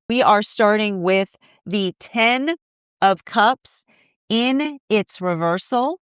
We are starting with the 10 of Cups in its reversal.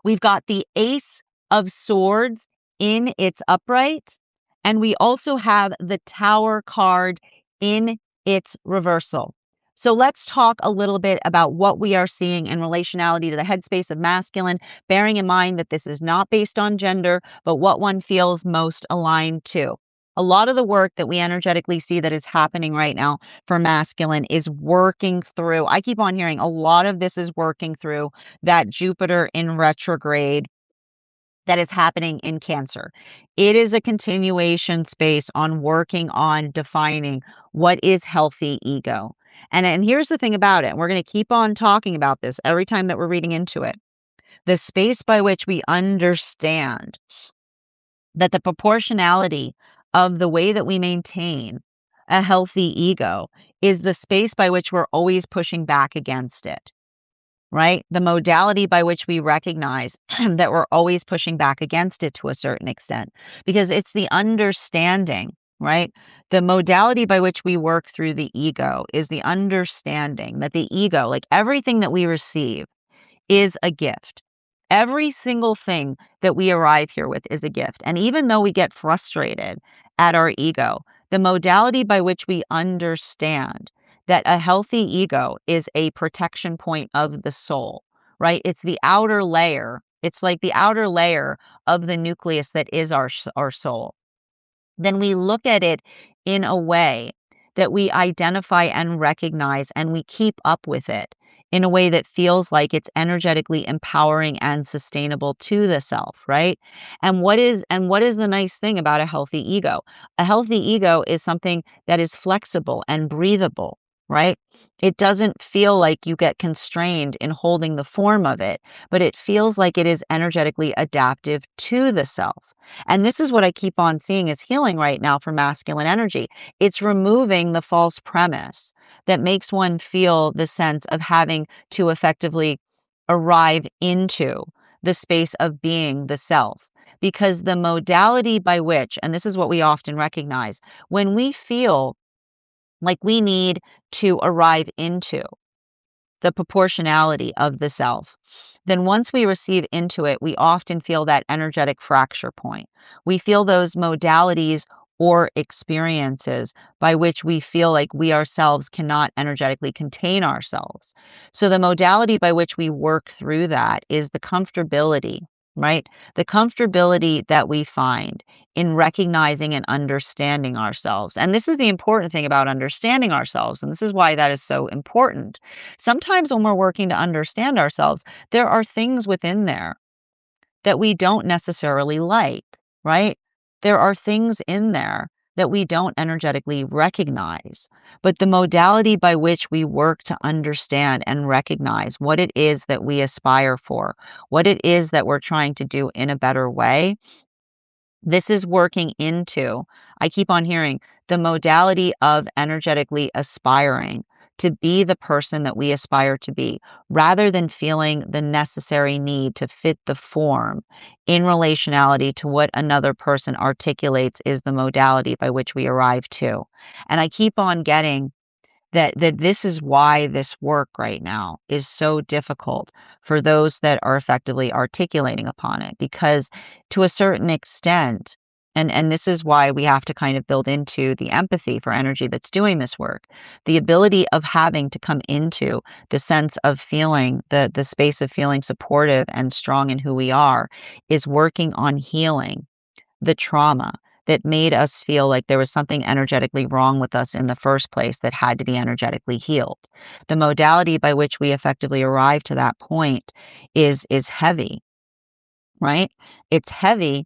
We've got the Ace of Swords in its upright. And we also have the Tower card in its reversal. So let's talk a little bit about what we are seeing in relationality to the headspace of masculine, bearing in mind that this is not based on gender, but what one feels most aligned to. A lot of the work that we energetically see that is happening right now for masculine is working through. I keep on hearing a lot of this is working through that Jupiter in retrograde that is happening in Cancer. It is a continuation space on working on defining what is healthy ego. And here's the thing about it. We're going to keep on talking about this every time that we're reading into it. The space by which we understand that the proportionality of the way that we maintain a healthy ego is the space by which we're always pushing back against it, right? The modality by which we recognize that we're always pushing back against it to a certain extent, because it's the understanding, right? The modality by which we work through the ego is the understanding that the ego, like everything that we receive, is a gift. Every single thing that we arrive here with is a gift. And even though we get frustrated at our ego, the modality by which we understand that a healthy ego is a protection point of the soul, right? It's the outer layer. It's like the outer layer of the nucleus that is our soul. Then we look at it in a way that we identify and recognize, and we keep up with it in a way that feels like it's energetically empowering and sustainable to the self, right? And what is the nice thing about a healthy ego? A healthy ego is something that is flexible and breathable, right? It doesn't feel like you get constrained in holding the form of it, but it feels like it is energetically adaptive to the self. And this is what I keep on seeing as healing right now for masculine energy. It's removing the false premise that makes one feel the sense of having to effectively arrive into the space of being the self. Because the modality by which, and this is what we often recognize, when we feel like we need to arrive into the proportionality of the self, then once we receive into it, we often feel that energetic fracture point. We feel those modalities or experiences by which we feel like we ourselves cannot energetically contain ourselves. So the modality by which we work through that is the comfortability, right? The comfortability that we find in recognizing and understanding ourselves. And this is the important thing about understanding ourselves. And this is why that is so important. Sometimes when we're working to understand ourselves, there are things within there that we don't necessarily like, right? There are things in there that we don't energetically recognize. But the modality by which we work to understand and recognize what it is that we aspire for, what it is that we're trying to do in a better way, this is working into, I keep on hearing, the modality of energetically aspiring to be the person that we aspire to be, rather than feeling the necessary need to fit the form in relationality to what another person articulates is the modality by which we arrive to. And I keep on getting that this is why this work right now is so difficult for those that are effectively articulating upon it, because to a certain extent, and this is why we have to kind of build into the empathy for energy that's doing this work, the ability of having to come into the sense of feeling the space of feeling supportive and strong in who we are is working on healing the trauma that made us feel like there was something energetically wrong with us in the first place that had to be energetically healed. The modality by which we effectively arrive to that point is heavy, right? It's heavy.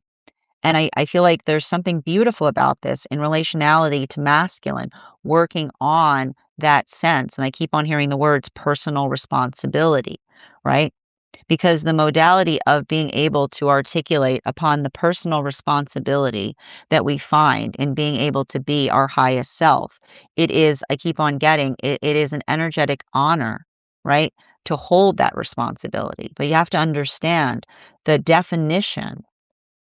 And I feel like there's something beautiful about this in relationality to masculine, working on that sense. And I keep on hearing the words personal responsibility, right? Because the modality of being able to articulate upon the personal responsibility that we find in being able to be our highest self, it is, I keep on getting, it is an energetic honor, right? To hold that responsibility. But you have to understand the definition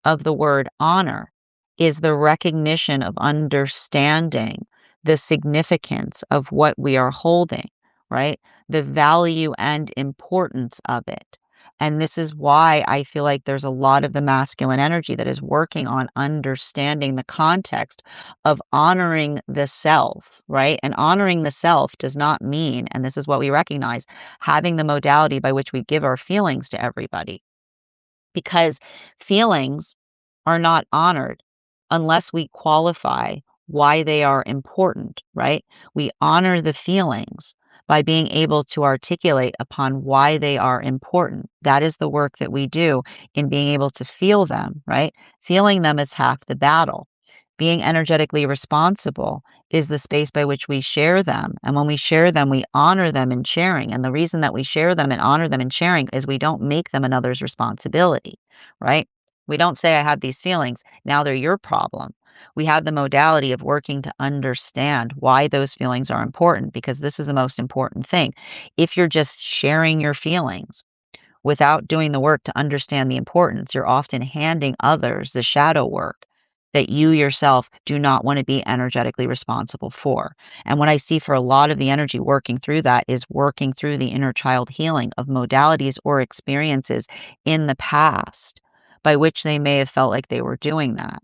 of the word honor is the recognition of understanding the significance of what we are holding, right? The value and importance of it. And this is why I feel like there's a lot of the masculine energy that is working on understanding the context of honoring the self, right? And honoring the self does not mean, and this is what we recognize, having the modality by which we give our feelings to everybody. Because feelings are not honored unless we qualify why they are important, right? We honor the feelings by being able to articulate upon why they are important. That is the work that we do in being able to feel them, right? Feeling them is half the battle. Being energetically responsible is the space by which we share them. And when we share them, we honor them in sharing. And the reason that we share them and honor them in sharing is we don't make them another's responsibility, right? We don't say, I have these feelings. Now they're your problem. We have the modality of working to understand why those feelings are important, because this is the most important thing. If you're just sharing your feelings without doing the work to understand the importance, you're often handing others the shadow work that you yourself do not want to be energetically responsible for. And what I see for a lot of the energy working through that is working through the inner child healing of modalities or experiences in the past by which they may have felt like they were doing that.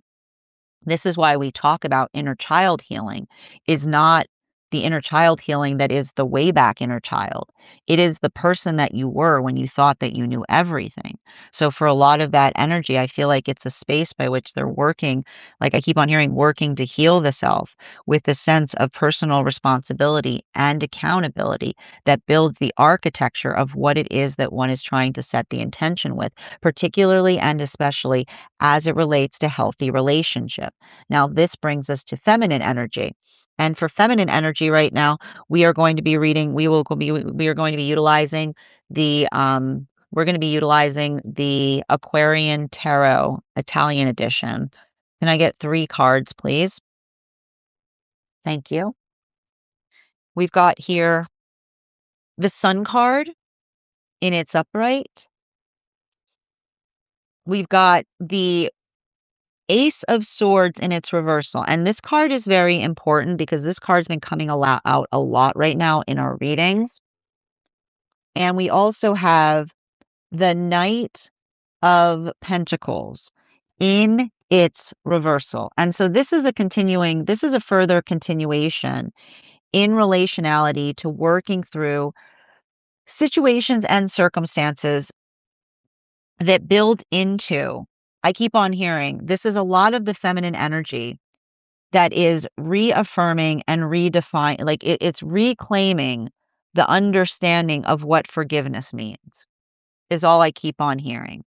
This is why we talk about inner child healing is not the inner child healing that is the way back inner child. It is the person that you were when you thought that you knew everything. So for a lot of that energy, I feel like it's a space by which they're working, like I keep on hearing, working to heal the self with a sense of personal responsibility and accountability that builds the architecture of what it is that one is trying to set the intention with, particularly and especially as it relates to healthy relationship. Now, this brings us to feminine energy. And for feminine energy right now, we are going to be reading, we are going to be utilizing we're going to be utilizing the Aquarian Tarot Italian edition. Can I get 3 cards, please? Thank you. We've got here the Sun card in its upright. We've got the Ace of Swords in its reversal. And this card is very important because this card's been coming out a lot right now in our readings. And we also have the Knight of Pentacles in its reversal. And so this is a further continuation in relationality to working through situations and circumstances that build into, I keep on hearing, this is a lot of the feminine energy that is reaffirming and redefining, like it's reclaiming the understanding of what forgiveness means, is all I keep on hearing.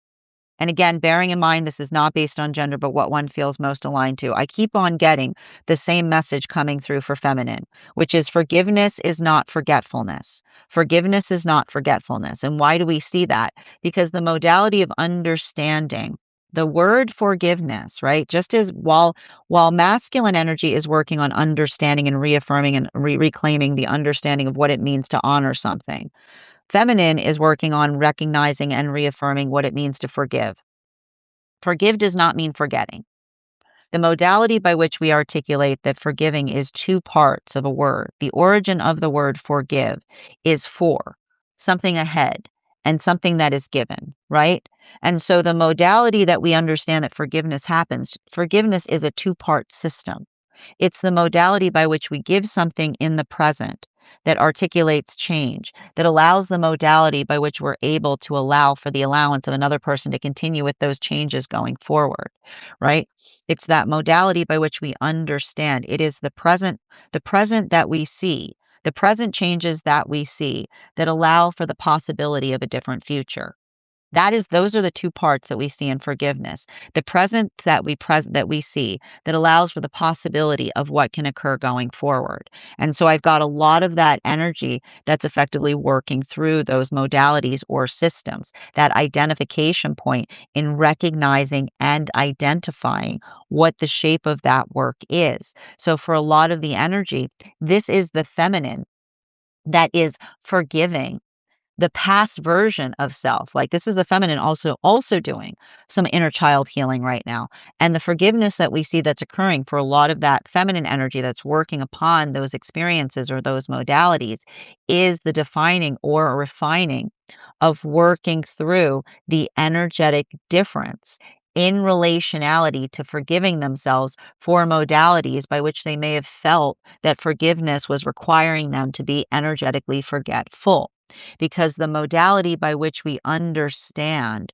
And again, bearing in mind, this is not based on gender, but what one feels most aligned to. I keep on getting the same message coming through for feminine, which is forgiveness is not forgetfulness. Forgiveness is not forgetfulness. And why do we see that? Because the modality of understanding, the word forgiveness, right? Just as while masculine energy is working on understanding and reaffirming and reclaiming the understanding of what it means to honor something, feminine is working on recognizing and reaffirming what it means to forgive. Forgive does not mean forgetting. The modality by which we articulate that forgiving is 2 parts of a word. The origin of the word forgive is for, something ahead, and something that is given, right? And so the modality that we understand that forgiveness happens, forgiveness is a 2-part system. It's the modality by which we give something in the present that articulates change, that allows the modality by which we're able to allow for the allowance of another person to continue with those changes going forward, right? It's that modality by which we understand. It is the present that we see, the present changes that we see that allow for the possibility of a different future. Those are the 2 parts that we see in forgiveness. The present that we see that allows for the possibility of what can occur going forward. And so I've got a lot of that energy that's effectively working through those modalities or systems, that identification point in recognizing and identifying what the shape of that work is. So for a lot of the energy, this is the feminine that is forgiving, the past version of self. Like, this is the feminine also doing some inner child healing right now. And the forgiveness that we see that's occurring for a lot of that feminine energy that's working upon those experiences or those modalities is the defining or refining of working through the energetic difference in relationality to forgiving themselves for modalities by which they may have felt that forgiveness was requiring them to be energetically forgetful. Because the modality by which we understand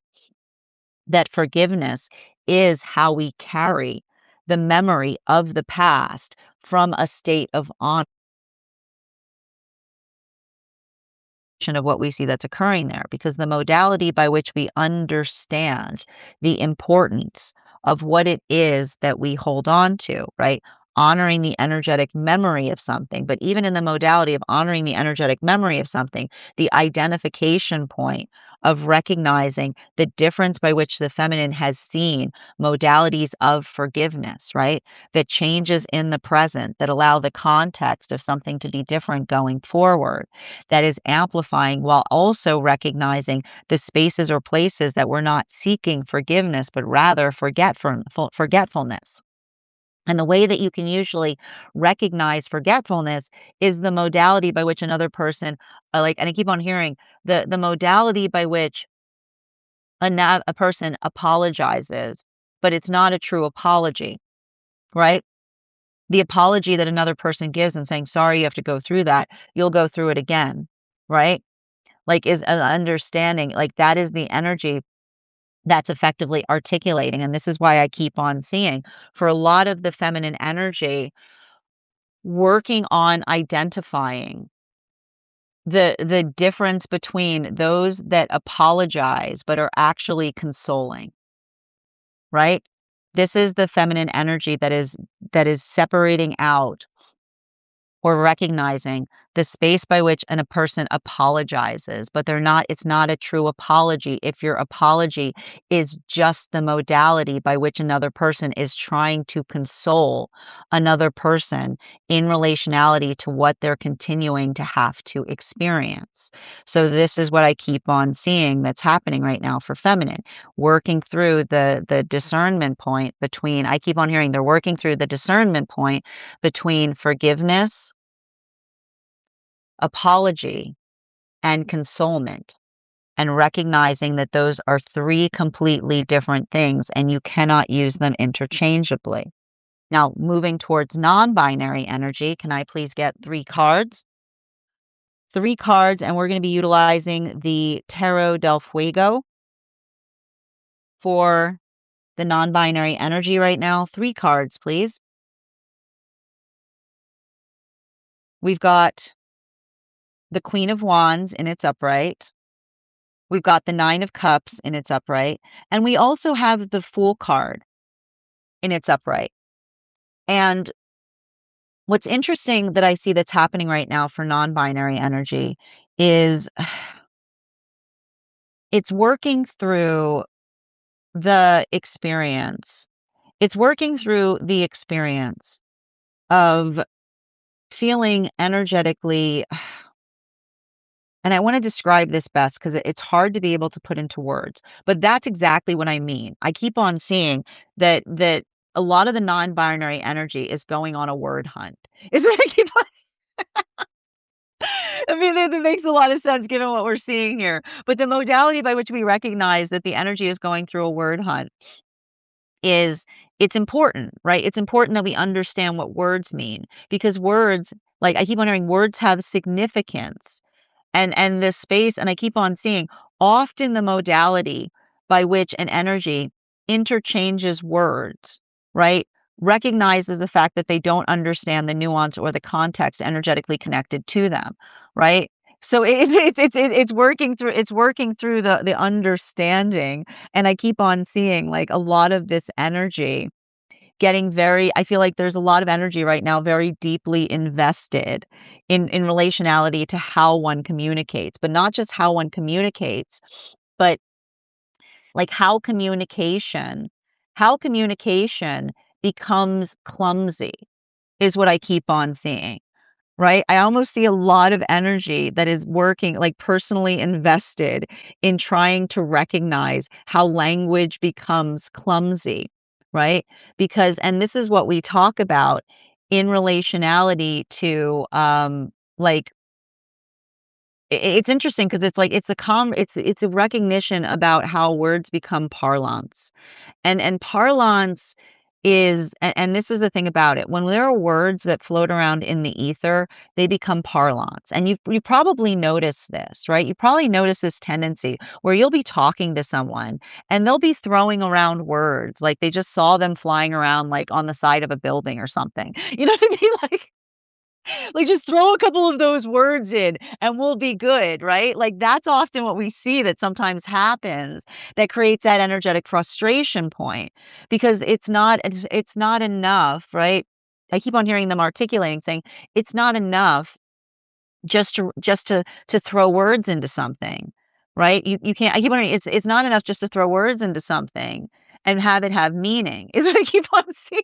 that forgiveness is how we carry the memory of the past from a state of honor of what we see that's occurring there, because the modality by which we understand the importance of what it is that we hold on to, right? Honoring the energetic memory of something, but even in the modality of honoring the energetic memory of something, the identification point of recognizing the difference by which the feminine has seen modalities of forgiveness, right? That changes in the present that allow the context of something to be different going forward, that is amplifying while also recognizing the spaces or places that we're not seeking forgiveness, but rather forgetfulness. And the way that you can usually recognize forgetfulness is the modality by which another person, and I keep on hearing the modality by which a person apologizes, but it's not a true apology, right? The apology that another person gives and saying, sorry, you have to go through that, you'll go through it again, right? Like, is an understanding, like, that is the energy that's effectively articulating. And this is why I keep on seeing for a lot of the feminine energy working on identifying the difference between those that apologize but are actually consoling, right? This is the feminine energy that is separating out or recognizing the space by which a person apologizes, but it's not a true apology if your apology is just the modality by which another person is trying to console another person in relationality to what they're continuing to have to experience. So this is what I keep on seeing that's happening right now for feminine, working through the discernment point between, I keep on hearing they're working through the discernment point between forgiveness, apology, and consolement, and recognizing that those are three completely different things and you cannot use them interchangeably. Now, moving towards non-binary energy, can I please get 3 cards? 3 cards, and we're going to be utilizing the Tarot del Fuego for the non-binary energy right now. 3 cards, please. We've got the Queen of Wands in its upright. We've got the 9 of Cups in its upright, and we also have the Fool card in its upright. And what's interesting that I see that's happening right now for non-binary energy is it's working through the experience. It's working through the experience of feeling energetically, and I want to describe this best because it's hard to be able to put into words, but that's exactly what I mean. I keep on seeing that a lot of the non-binary energy is going on a word hunt. Is what I keep on. I mean, that makes a lot of sense given what we're seeing here. But the modality by which we recognize that the energy is going through a word hunt is, it's important, right? It's important that we understand what words mean, because words, like I keep wondering, words have significance. And this space, and I keep on seeing often the modality by which an energy interchanges words, right, recognizes the fact that they don't understand the nuance or the context energetically connected to them, right? So it's working through the understanding, and I keep on seeing like a lot of this energy getting very, I feel like there's a lot of energy right now very deeply invested in relationality to how one communicates, but not just how one communicates, but like how communication becomes clumsy is what I keep on seeing. right? I almost see a lot of energy that is working, like personally invested in trying to recognize how language becomes clumsy, right? Because, and this is what we talk about in relationality to, like, it's interesting because it's like it's a recognition about how words become parlance. And parlance is and this is the thing about it. When there are words that float around in the ether, they become parlance. And you probably notice this, right? You probably notice this tendency where you'll be talking to someone and they'll be throwing around words like they just saw them flying around like on the side of a building or something. You know what I mean? Like just throw a couple of those words in and we'll be good, right? Like that's often what we see that sometimes happens that creates that energetic frustration point because it's not enough, right? I keep on hearing them articulating saying it's not enough just to throw words into something, right? You can't I keep on hearing it's not enough just to throw words into something and have it have meaning. Is what I keep on seeing.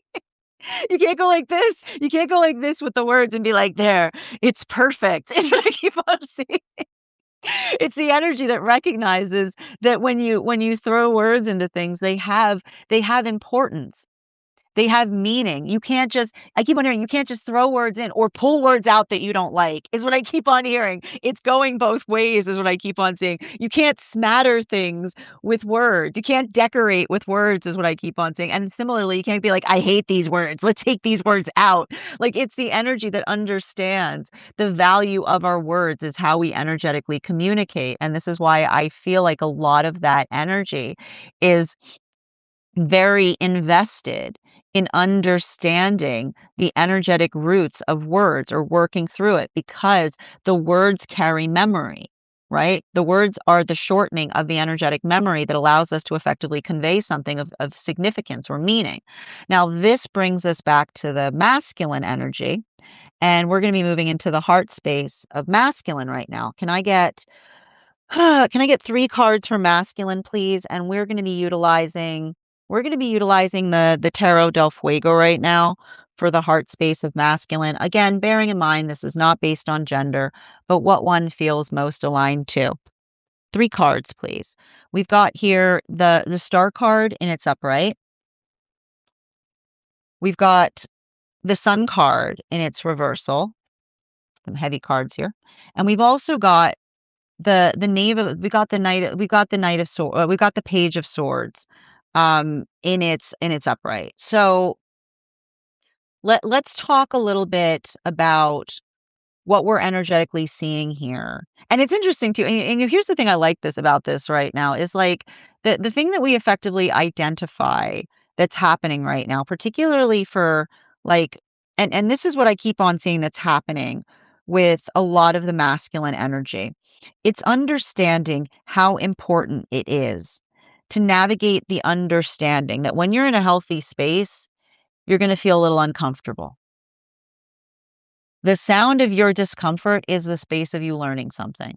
You can't go like this. You can't go like this with the words and be like, "There, it's perfect." It's what I keep on saying. It's the energy that recognizes that when you throw words into things, they have importance. They have meaning. You can't just I keep on hearing, you can't just throw words in or pull words out that you don't like, is what I keep on hearing. It's going both ways, is what I keep on saying. You can't smatter things with words. You can't decorate with words, is what I keep on saying. And similarly, you can't be like, I hate these words. Let's take these words out. Like it's the energy that understands the value of our words is how we energetically communicate. And this is why I feel like a lot of that energy is very invested in understanding the energetic roots of words or working through it because the words carry memory, right? The words are the shortening of the energetic memory that allows us to effectively convey something of significance or meaning. Now, this brings us back to the masculine energy, and we're going to be moving into the heart space of masculine right now. Can I get 3 cards for masculine, please? And we're gonna be utilizing the Tarot del Fuego right now for the heart space of masculine. Again, bearing in mind this is not based on gender, but what one feels most aligned to. 3 cards, please. We've got here the Star card in its upright. We've got the Sun card in its reversal. Some heavy cards here. And we've also got the knave of we got the knight of sword we got the page of swords in its upright. So let's talk a little bit about what we're energetically seeing here. And it's interesting too. And here's the thing I like this about this right now is like the thing that we effectively identify that's happening right now, particularly for like, and this is what I keep on seeing that's happening with a lot of the masculine energy. It's understanding how important it is to navigate the understanding that when you're in a healthy space, you're going to feel a little uncomfortable. The sound of your discomfort is the space of you learning something,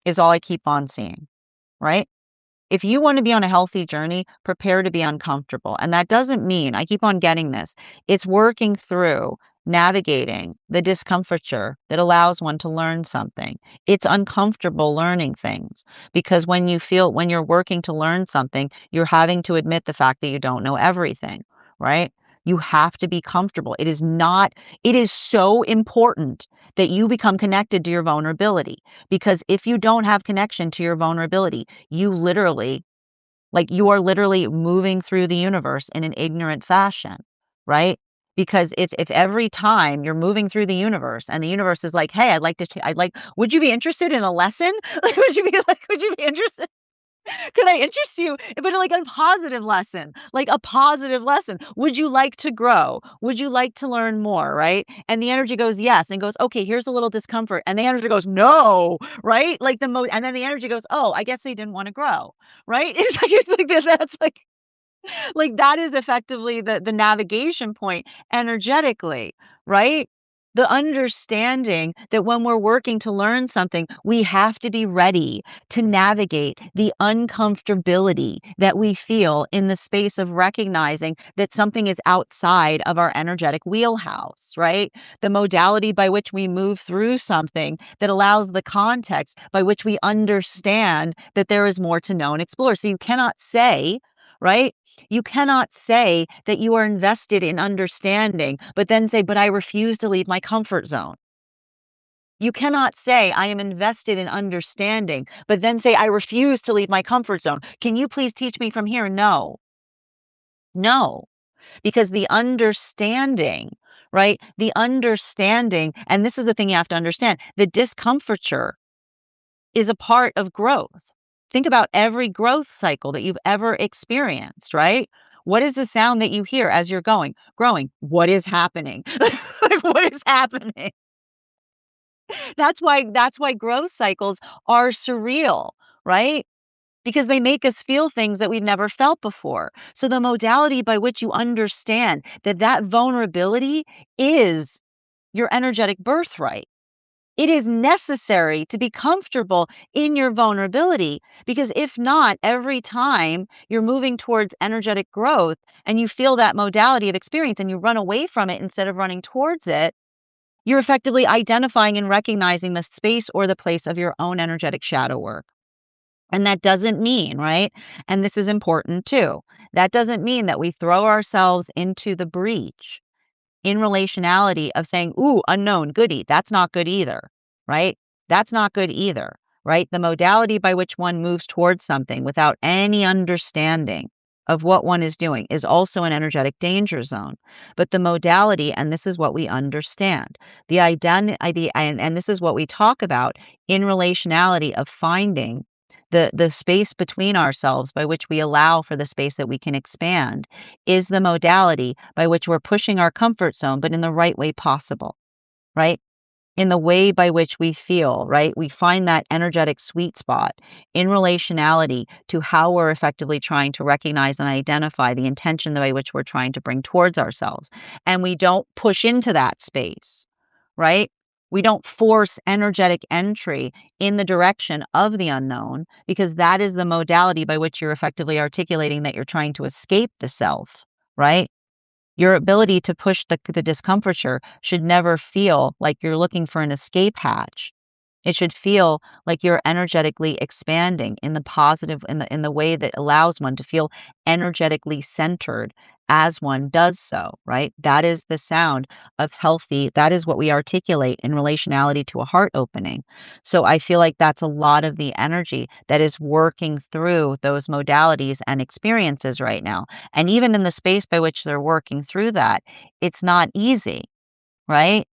is all I keep on seeing, right? If you want to be on a healthy journey, prepare to be uncomfortable. And that doesn't mean, I keep on getting this, it's working through navigating the discomfiture that allows one to learn something. It's uncomfortable learning things because when you're working to learn something, you're having to admit the fact that you don't know everything, right? You have to be comfortable. It is so important that you become connected to your vulnerability because if you don't have connection to your vulnerability, you are literally moving through the universe in an ignorant fashion, right? Because if every time you're moving through the universe and the universe is like, hey, would you be interested in a lesson? Like, would you be interested? Could I interest you? But like a positive lesson, like a positive lesson. Would you like to grow? Would you like to learn more? Right. And the energy goes, yes. And goes, okay, here's a little discomfort. And the energy goes, no. Right. And then the energy goes, oh, I guess they didn't want to grow. Right. It's like that's like that is effectively the navigation point energetically. Right. The understanding that when we're working to learn something, we have to be ready to navigate the uncomfortability that we feel in the space of recognizing that something is outside of our energetic wheelhouse, right? The modality by which we move through something that allows the context by which we understand that there is more to know and explore. So you cannot say, right? You cannot say that you are invested in understanding, but then say, but I refuse to leave my comfort zone. You cannot say, I am invested in understanding, but then say, I refuse to leave my comfort zone. Can you please teach me from here? No, no, because the understanding, right? The understanding, and this is the thing you have to understand, the discomfiture is a part of growth. Think about every growth cycle that you've ever experienced, right? What is the sound that you hear as you're growing? What is happening? Like, what is happening? That's why growth cycles are surreal, right? Because they make us feel things that we've never felt before. So the modality by which you understand that that vulnerability is your energetic birthright. It is necessary to be comfortable in your vulnerability because if not, every time you're moving towards energetic growth and you feel that modality of experience and you run away from it instead of running towards it, you're effectively identifying and recognizing the space or the place of your own energetic shadow work. And that doesn't mean, right? And this is important too. That doesn't mean that we throw ourselves into the breach in relationality of saying, ooh, unknown, goody. That's not good either, right? That's not good either, right? The modality by which one moves towards something without any understanding of what one is doing is also an energetic danger zone. But the modality, and this is what we understand, the identity, and this is what we talk about in relationality of finding the space between ourselves by which we allow for the space that we can expand is the modality by which we're pushing our comfort zone, but in the right way possible, right? In the way by which we feel, right? We find that energetic sweet spot in relationality to how we're effectively trying to recognize and identify the intention the way which we're trying to bring towards ourselves. And we don't push into that space, right? We don't force energetic entry in the direction of the unknown because that is the modality by which you're effectively articulating that you're trying to escape the self, right? Your ability to push the discomfiture should never feel like you're looking for an escape hatch. It should feel like you're energetically expanding in the positive in the way that allows one to feel energetically centered as one does so, right? That is the sound of healthy. That is what we articulate in relationality to a heart opening. So I feel like that's a lot of the energy that is working through those modalities and experiences right now. And even in the space by which they're working through that, it's not easy, right?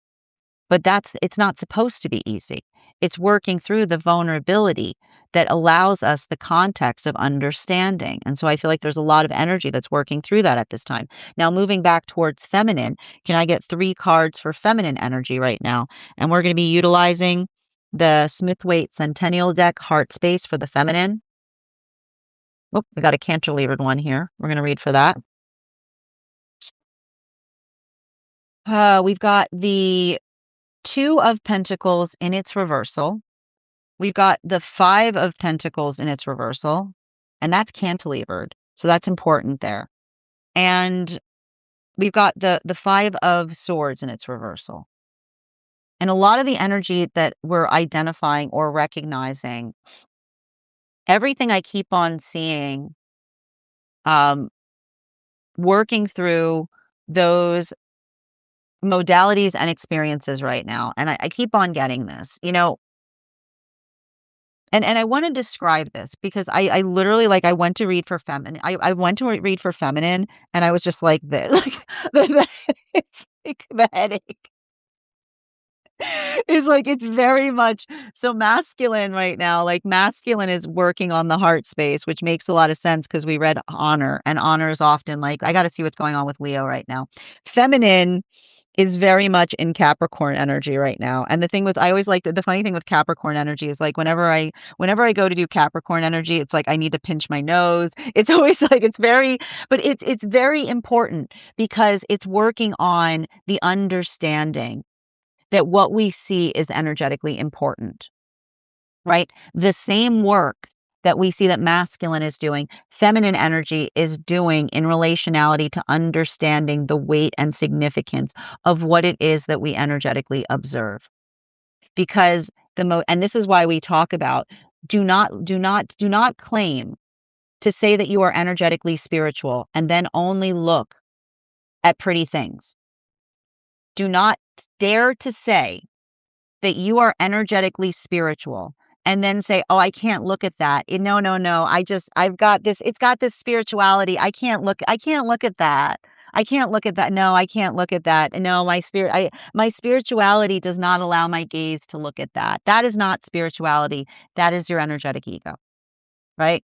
But it's not supposed to be easy. It's working through the vulnerability that allows us the context of understanding. And so I feel like there's a lot of energy that's working through that at this time. Now, moving back towards feminine, can I get 3 cards for feminine energy right now? And we're going to be utilizing the Smith-Waite Centennial deck, Heart Space, for the feminine. Oh, we got a cantilevered one here. We're going to read for that. We've got the 2 of Pentacles in its reversal. We've got the 5 of Pentacles in its reversal, and that's cantilevered. So that's important there. And we've got the 5 of Swords in its reversal. And a lot of the energy that we're identifying or recognizing, everything I keep on seeing, working through those modalities and experiences right now. And I keep on getting this, and I want to describe this because I literally like I went to read for feminine. I went to read for feminine and I was just like this. Like it's like the headache. It's like it's very much so masculine right now. Like masculine is working on the heart space, which makes a lot of sense because we read honor, and honor is often like, I got to see what's going on with Leo right now. Feminine is very much in Capricorn energy right now. And the thing with I always like the funny thing with Capricorn energy is like whenever I go to do Capricorn energy, it's like I need to pinch my nose. It's always like it's very important because it's working on the understanding that what we see is energetically important, right? The same work that we see that masculine is doing, feminine energy is doing in relationality to understanding the weight and significance of what it is that we energetically observe. Because and this is why we talk about do not claim to say that you are energetically spiritual and then only look at pretty things. Do not dare to say that you are energetically spiritual and then say, "Oh, I can't look at that. No, no, no. I've got this. It's got this spirituality. I can't look at that. I can't look at that. No, I can't look at that. No, my spirituality does not allow my gaze to look at that. That is not spirituality. That is your energetic ego, right?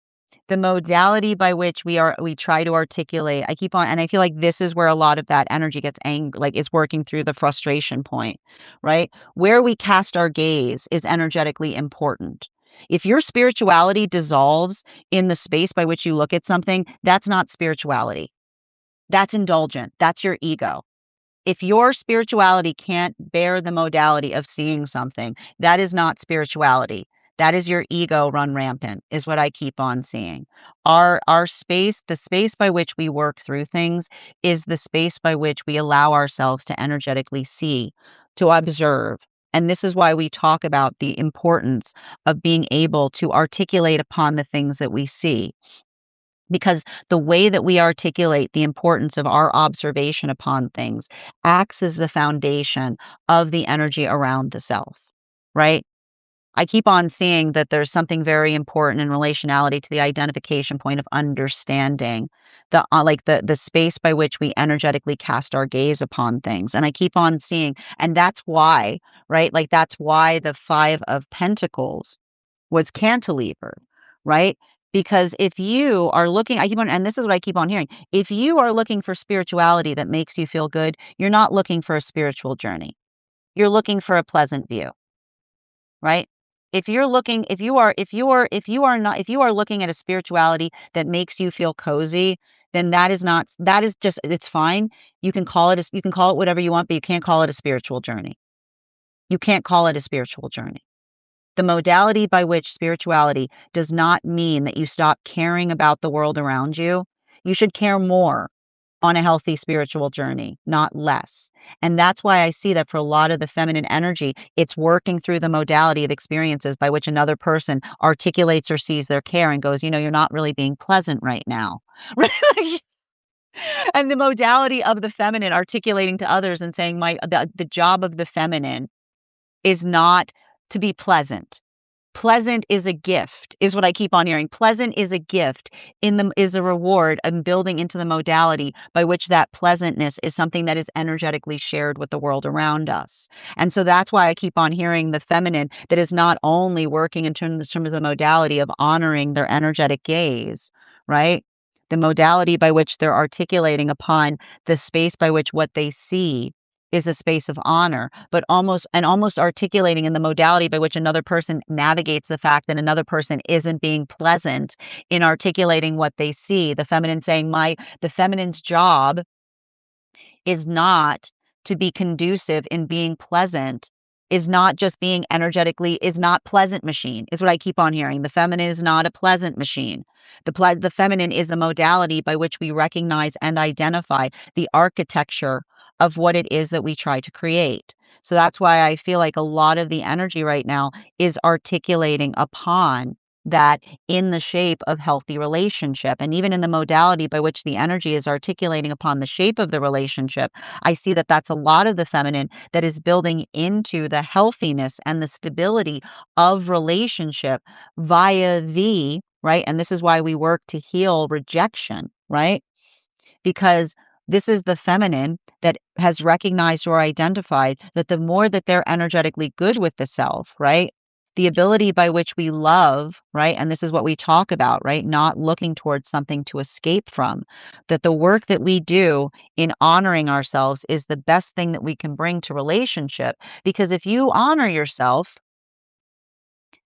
The modality by which we try to articulate, I keep on, and I feel like this is where a lot of that energy gets like is working through the frustration point, right? Where we cast our gaze is energetically important. If your spirituality dissolves in the space by which you look at something, that's not spirituality. That's indulgent. That's your ego. If your spirituality can't bear the modality of seeing something, that is not spirituality. That is your ego run rampant, is what I keep on seeing. Our space, the space by which we work through things, is the space by which we allow ourselves to energetically see, to observe. And this is why we talk about the importance of being able to articulate upon the things that we see, because the way that we articulate the importance of our observation upon things acts as the foundation of the energy around the self, right? I keep on seeing that there's something very important in relationality to the identification point of understanding the space by which we energetically cast our gaze upon things. And I keep on seeing, and that's why, right? Like that's why the 5 of Pentacles was cantilevered, right? Because if you are looking, I keep on, and this is what I keep on hearing, if you are looking for spirituality that makes you feel good, you're not looking for a spiritual journey. You're looking for a pleasant view, right? If you're looking, if you are looking at a spirituality that makes you feel cozy, then that is not, that is just, it's fine. You can call it, you can call it whatever you want, but you can't call it a spiritual journey. You can't call it a spiritual journey. The modality by which spirituality does not mean that you stop caring about the world around you. You should care more on a healthy spiritual journey, not less. And that's why I see that for a lot of the feminine energy, it's working through the modality of experiences by which another person articulates or sees their care and goes, you're not really being pleasant right now. And the modality of the feminine articulating to others and saying, the job of the feminine is not to be pleasant. Pleasant is a gift, is what I keep on hearing. Pleasant is a gift is a reward and building into the modality by which that pleasantness is something that is energetically shared with the world around us. And so that's why I keep on hearing the feminine that is not only working in terms of the modality of honoring their energetic gaze, right? The modality by which they're articulating upon the space by which what they see is a space of honor, but almost articulating in the modality by which another person navigates the fact that another person isn't being pleasant in articulating what they see. The feminine saying, the feminine's job is not to be conducive in being pleasant, is not just being energetically, is not pleasant machine, is what I keep on hearing. The feminine is not a pleasant machine. The feminine is a modality by which we recognize and identify the architecture of what it is that we try to create. So that's why I feel like a lot of the energy right now is articulating upon that in the shape of healthy relationship. And even in the modality by which the energy is articulating upon the shape of the relationship, I see that that's a lot of the feminine that is building into the healthiness and the stability of relationship via right? And this is why we work to heal rejection, right? Because this is the feminine that has recognized or identified that the more that they're energetically good with the self, right? The ability by which we love, right? And this is what we talk about, right? Not looking towards something to escape from. That the work that we do in honoring ourselves is the best thing that we can bring to relationship. Because if you honor yourself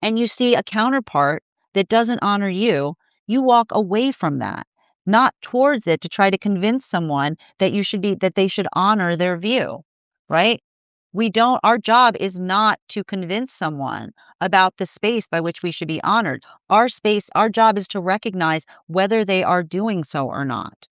and you see a counterpart that doesn't honor you, you walk away from that, not towards it to try to convince someone that they should honor their view, right? our job is not to convince someone about the space by which we should be honored. Our job is to recognize whether they are doing so or not.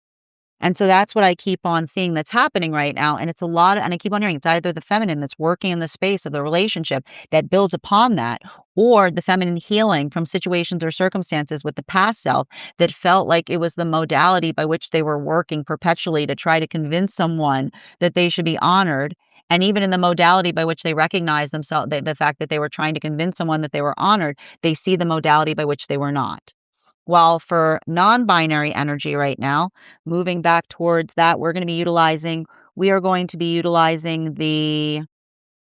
And so that's what I keep on seeing that's happening right now. And it's a lot, and I keep on hearing it's either the feminine that's working in the space of the relationship that builds upon that, or the feminine healing from situations or circumstances with the past self that felt like it was the modality by which they were working perpetually to try to convince someone that they should be honored. And even in the modality by which they recognize themselves, the fact that they were trying to convince someone that they were honored, they see the modality by which they were not. While for non-binary energy right now, moving back towards that, we are going to be utilizing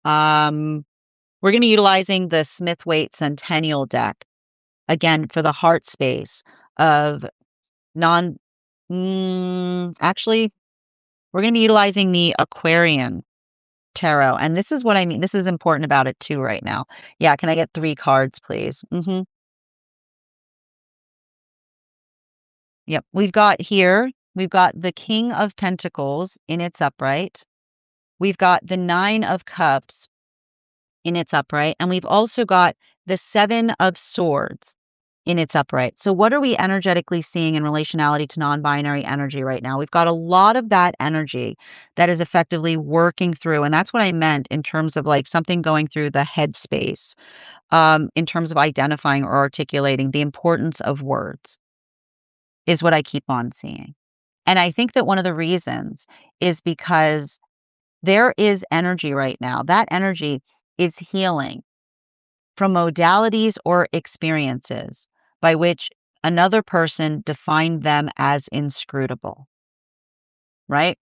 um, the Smith-Waite Centennial deck again for the heart space of non. Actually, we're going to be utilizing the Aquarian tarot, and this is what I mean. This is important about it too right now. Yeah, can I get 3 cards, please? Yep. We've got the King of Pentacles in its upright. We've got the Nine of Cups in its upright. And we've also got the Seven of Swords in its upright. So what are we energetically seeing in relationality to non-binary energy right now? We've got a lot of that energy that is effectively working through. And that's what I meant in terms of like something going through the headspace, in terms of identifying or articulating the importance of words is what I keep on seeing. And I think that one of the reasons is because there is energy right now. That energy is healing from modalities or experiences by which another person defined them as inscrutable, right?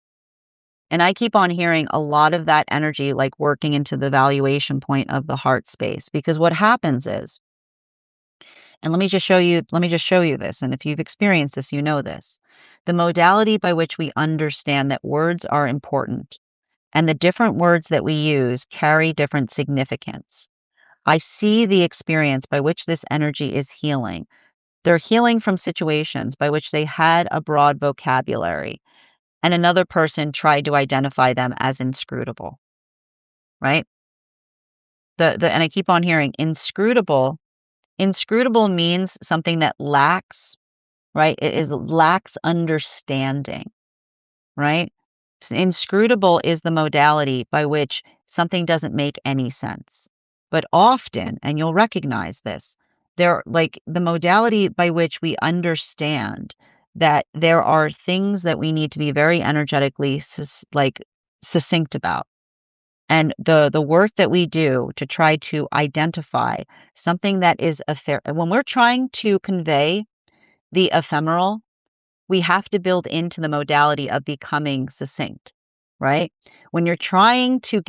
And I keep on hearing a lot of that energy like working into the valuation point of the heart space, because what happens is, and let me just show you this. And if you've experienced this, you know this. The modality by which we understand that words are important and the different words that we use carry different significance. I see the experience by which this energy is healing. They're healing from situations by which they had a broad vocabulary and another person tried to identify them as inscrutable, right? And I keep on hearing inscrutable. Inscrutable means something that lacks, right? Lacks understanding, right? Inscrutable is the modality by which something doesn't make any sense. But often, and you'll recognize this, like the modality by which we understand that there are things that we need to be very energetically succinct about. And the work that we do to try to identify something that is when we're trying to convey the ephemeral, we have to build into the modality of becoming succinct, right? When you're trying to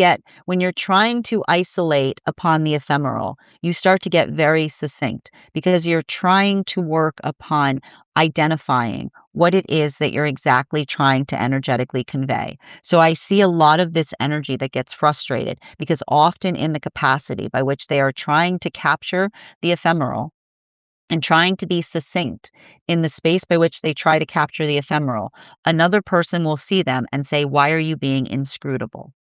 isolate upon the ephemeral, you start to get very succinct because you're trying to work upon identifying what it is that you're exactly trying to energetically convey. So I see a lot of this energy that gets frustrated because often in the capacity by which they are trying to capture the ephemeral, and trying to be succinct in the space by which they try to capture the ephemeral, another person will see them and say, "Why are you being inscrutable?"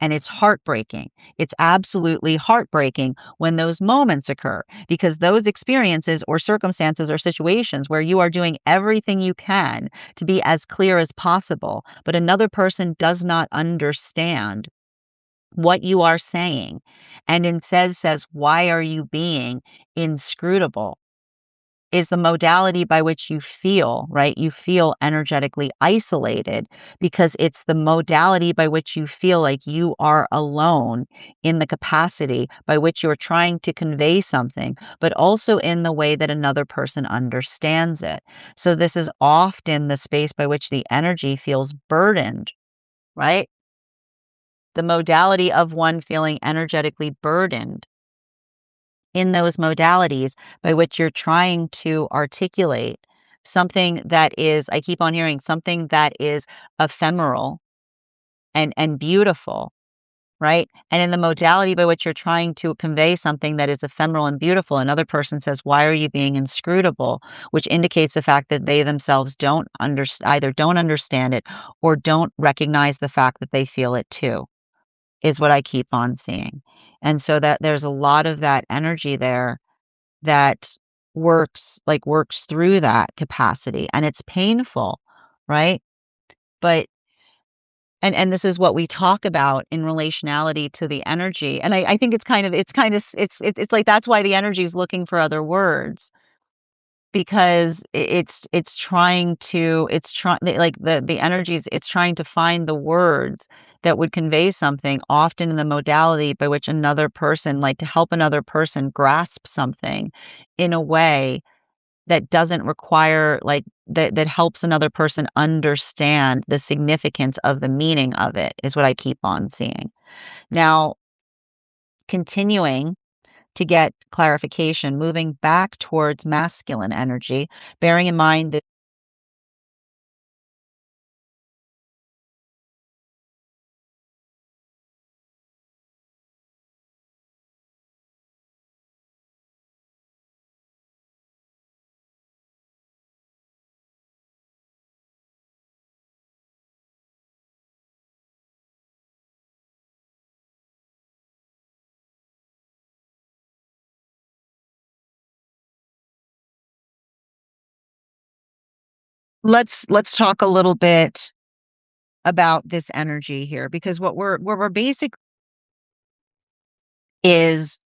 And it's heartbreaking. It's absolutely heartbreaking when those moments occur because those experiences or circumstances or situations where you are doing everything you can to be as clear as possible, but another person does not understand what you are saying and instead says, "Why are you being inscrutable?" is the modality by which you feel, right? You feel energetically isolated because it's the modality by which you feel like you are alone in the capacity by which you're trying to convey something, but also in the way that another person understands it. So this is often the space by which the energy feels burdened, right? The modality of one feeling energetically burdened in those modalities by which you're trying to articulate something that is, I keep on hearing something that is ephemeral and beautiful, right? And in the modality by which you're trying to convey something that is ephemeral and beautiful, another person says, "Why are you being inscrutable?" Which indicates the fact that they themselves either don't understand it or don't recognize the fact that they feel it too. is what I keep on seeing. And so that there's a lot of that energy there that works through that capacity, and it's painful, right? But and this is what we talk about in relationality to the energy, and I think it's like that's why the energy is looking for other words because it's trying to it's trying like the energies it's trying to find the words that would convey something often in the modality by which another person like to help another person grasp something in a way that doesn't require like that helps another person understand the significance of the meaning of it is what I keep on seeing. Now, continuing to get clarification, moving back towards masculine energy, bearing in mind that let's talk a little bit about this energy here because what we're basic is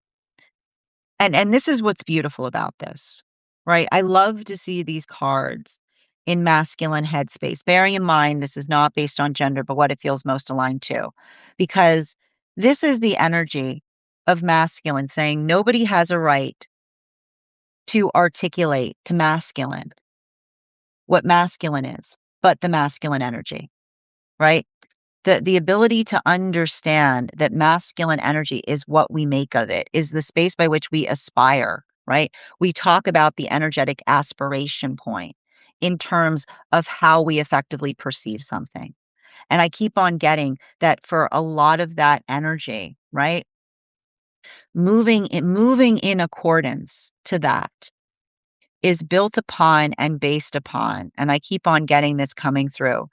and this is what's beautiful about this, right? I love to see these cards in masculine headspace, bearing in mind this is not based on gender, but what it feels most aligned to. Because this is the energy of masculine saying nobody has a right to articulate to masculine what masculine is, but the masculine energy, right? The ability to understand that masculine energy is what we make of it, is the space by which we aspire, right? We talk about the energetic aspiration point in terms of how we effectively perceive something. And I keep on getting that for a lot of that energy, right? Moving in accordance to that is built upon and based upon, and I keep on getting this coming through,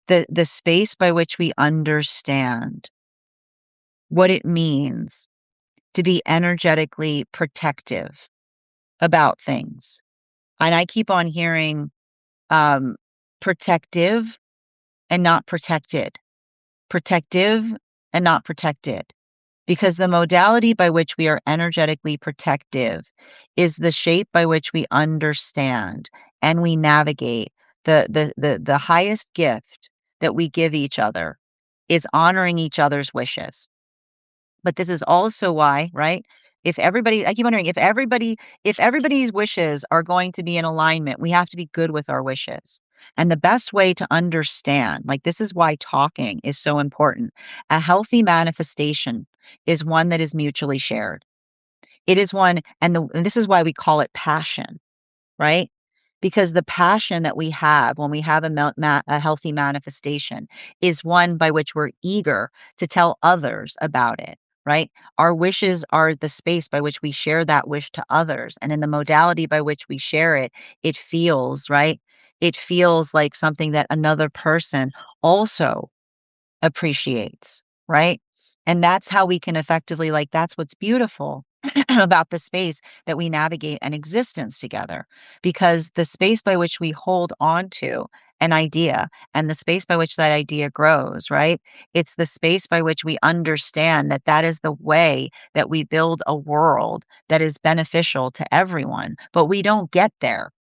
the space by which we understand what it means to be energetically protective about things. And I keep on hearing um, protective and not protected, protective and not protected, because the modality by which we are energetically protective is the shape by which we understand and we navigate the highest gift that we give each other is honoring each other's wishes. But this is also why, right? If everybody I keep wondering if everybody's wishes are going to be in alignment, we have to be good with our wishes. And the best way to understand, like this is why talking is so important. A healthy manifestation is one that is mutually shared. It is one, and this is why we call it passion, right? Because the passion that we have when we have a healthy manifestation is one by which we're eager to tell others about it, right? Our wishes are the space by which we share that wish to others. And in the modality by which we share it, it feels, right? It feels like something that another person also appreciates, right? And that's how we can effectively like that's what's beautiful about the space that we navigate an existence together because the space by which we hold on to an idea and the space by which that idea grows, right? It's the space by which we understand that that is the way that we build a world that is beneficial to everyone. But we don't get there.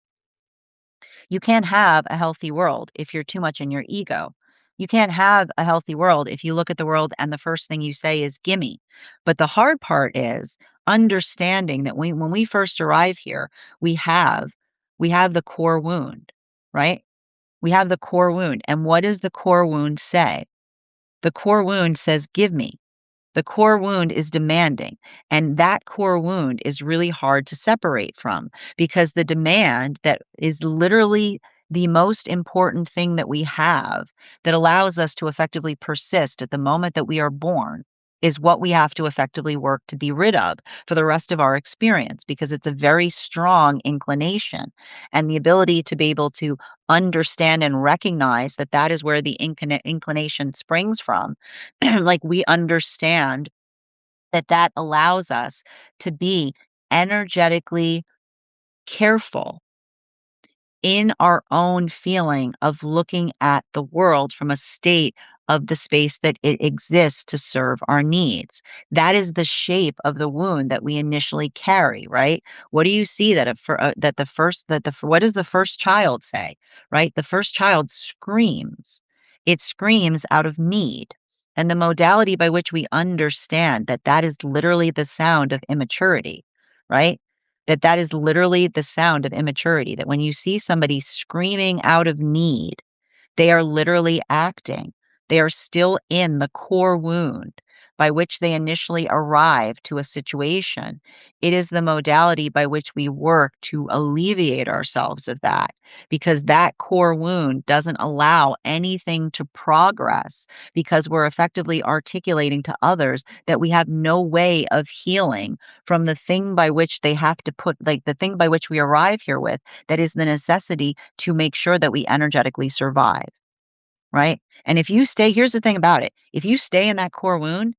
You can't have a healthy world if you're too much in your ego. You can't have a healthy world if you look at the world and the first thing you say is gimme. But the hard part is understanding that when we first arrive here, we have we have the core wound, right? We have the core wound. And what does the core wound say? The core wound says, give me. The core wound is demanding, and that core wound is really hard to separate from because the demand that is literally the most important thing that we have that allows us to effectively persist at the moment that we are born, is what we have to effectively work to be rid of for the rest of our experience, because it's a very strong inclination. And the ability to be able to understand and recognize that that is where the inclination springs from, like we understand that that allows us to be energetically careful in our own feeling of looking at the world from a state of the space that it exists to serve our needs. That is the shape of the wound that we initially carry, right? What do you see that what does the first child say, right? The first child screams. It screams out of need. And the modality by which we understand that that is literally the sound of immaturity, right? That is literally the sound of immaturity, that when you see somebody screaming out of need, they are literally acting. They are still in the core wound by which they initially arrive to a situation. It is the modality by which we work to alleviate ourselves of that, because that core wound doesn't allow anything to progress, because we're effectively articulating to others that we have no way of healing from the thing by which they have to put, like the thing by which we arrive here with, that is the necessity to make sure that we energetically survive. Right? And if you stay, here's the thing about it. If you stay in that core wound,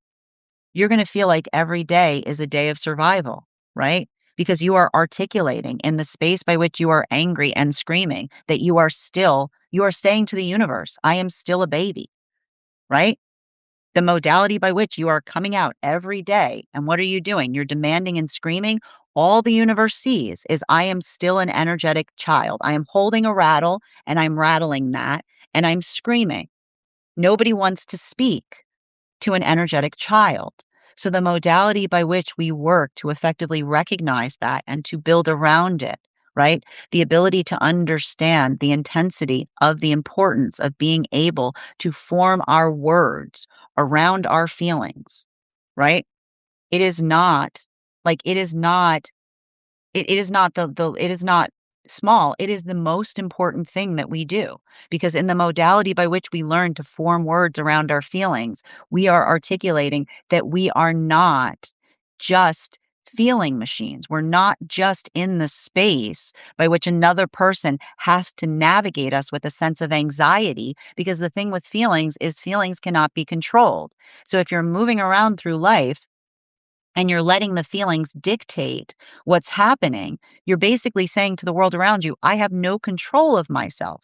you're going to feel like every day is a day of survival, right? Because you are articulating in the space by which you are angry and screaming that you are saying to the universe, I am still a baby, right? The modality by which you are coming out every day. And what are you doing? You're demanding and screaming. All the universe sees is I am still an energetic child. I am holding a rattle and I'm rattling that and I'm screaming. Nobody wants to speak to an energetic child. So the modality by which we work to effectively recognize that and to build around it, right? The ability to understand the intensity of the importance of being able to form our words around our feelings, right? It is not it is not it is not it is not small. It is the most important thing that we do, because in the modality by which we learn to form words around our feelings, we are articulating that we are not just feeling machines. We're not just in the space by which another person has to navigate us with a sense of anxiety, because the thing with feelings is feelings cannot be controlled. So if you're moving around through life and you're letting the feelings dictate what's happening, you're basically saying to the world around you, I have no control of myself.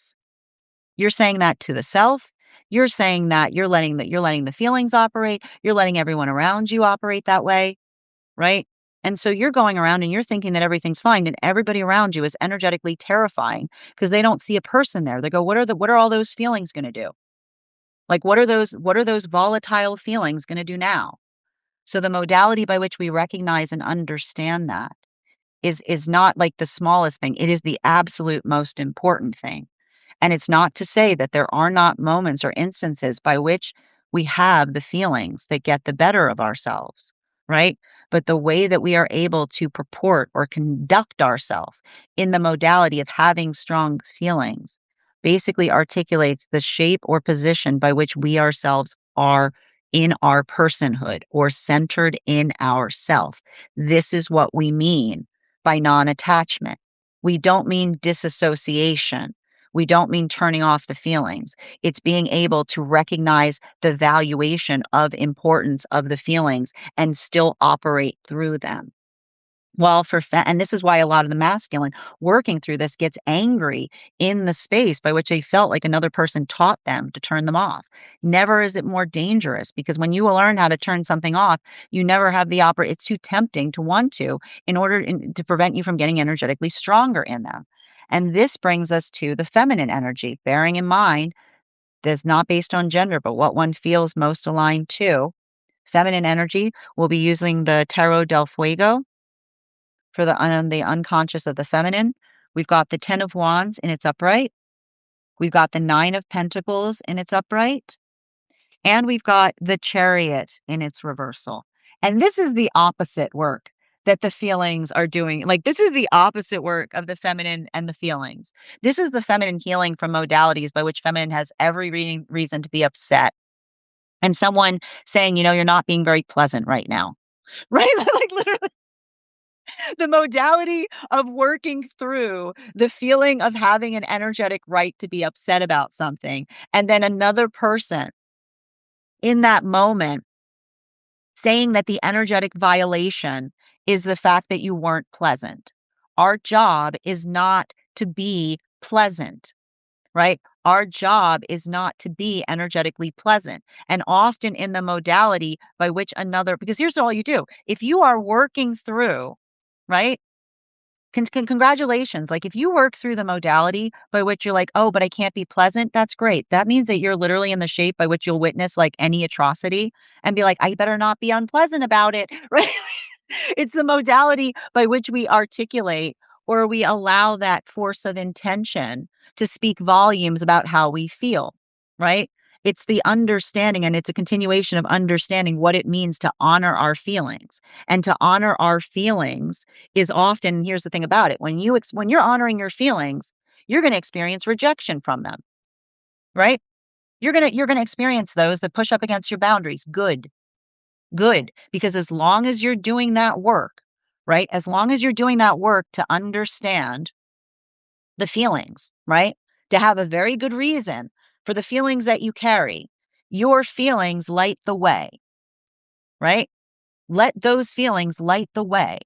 You're saying that to the self. You're saying that you're letting the feelings operate. You're letting everyone around you operate that way, right? And so you're going around and you're thinking that everything's fine, and everybody around you is energetically terrifying because they don't see a person there. They go, what are all those feelings going to do? Like what are those volatile feelings going to do now? So the modality by which we recognize and understand that is not like the smallest thing. It is the absolute most important thing. And it's not to say that there are not moments or instances by which we have the feelings that get the better of ourselves, right? But the way that we are able to purport or conduct ourselves in the modality of having strong feelings basically articulates the shape or position by which we ourselves are in our personhood or centered in ourself. This is what we mean by non-attachment. We don't mean disassociation. We don't mean turning off the feelings. It's being able to recognize the valuation of importance of the feelings and still operate through them. Well, and this is why a lot of the masculine working through this gets angry in the space by which they felt like another person taught them to turn them off. Never is it more dangerous, because when you learn how to turn something off, you never have it's too tempting to want to, to prevent you from getting energetically stronger in them. And this brings us to the feminine energy, bearing in mind that's not based on gender, but what one feels most aligned to. Feminine energy, we'll be using the Tarot del Fuego for the unconscious of the feminine. We've got the 10 of Wands in its upright. We've got the 9 of Pentacles in its upright. And we've got the Chariot in its reversal. And this is the opposite work that the feelings are doing. Like, this is the opposite work of the feminine and the feelings. This is the feminine healing from modalities by which feminine has every reason to be upset and someone saying, "You're not being very pleasant right now." Right? Like, literally the modality of working through the feeling of having an energetic right to be upset about something, and then another person in that moment saying that the energetic violation is the fact that you weren't pleasant. Our job is not to be pleasant, right? Our job is not to be energetically pleasant. And often in the modality by which another, because here's all you do. If you are working through, right? Congratulations. Like if you work through the modality by which you're like, oh, but I can't be pleasant, that's great. That means that you're literally in the shape by which you'll witness like any atrocity and be like, I better not be unpleasant about it, right? It's the modality by which we articulate or we allow that force of intention to speak volumes about how we feel, right? It's the understanding and it's a continuation of understanding what it means to honor our feelings. And to honor our feelings is often, here's the thing about it, when you're honoring your feelings, you're going to experience rejection from them, right? You're going to experience those that push up against your boundaries. Good, because as long as you're doing that work, right? As long as you're doing that work to understand the feelings, right? To have a very good reason for the feelings that you carry, your feelings light the way, right? Let those feelings light the way.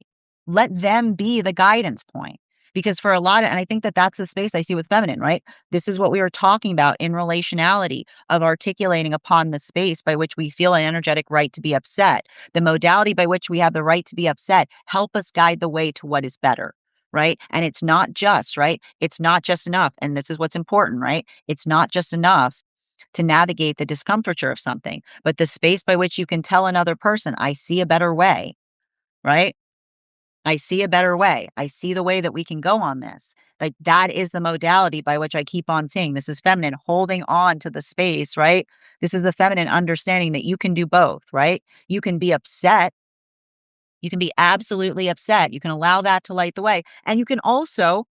Let them be the guidance point. Because for a lot of, and I think that that's the space I see with feminine, right? This is what we were talking about in relationality of articulating upon the space by which we feel an energetic right to be upset. The modality by which we have the right to be upset help us guide the way to what is better, right? And it's not just, right? It's not just enough. And this is what's important, right? It's not just enough to navigate the discomfiture of something, but the space by which you can tell another person, I see a better way, right? I see a better way. I see the way that we can go on this. Like that is the modality by which I keep on seeing. This is feminine holding on to the space, right? This is the feminine understanding that you can do both, right? You can be upset. You can be absolutely upset. You can allow that to light the way. And you can also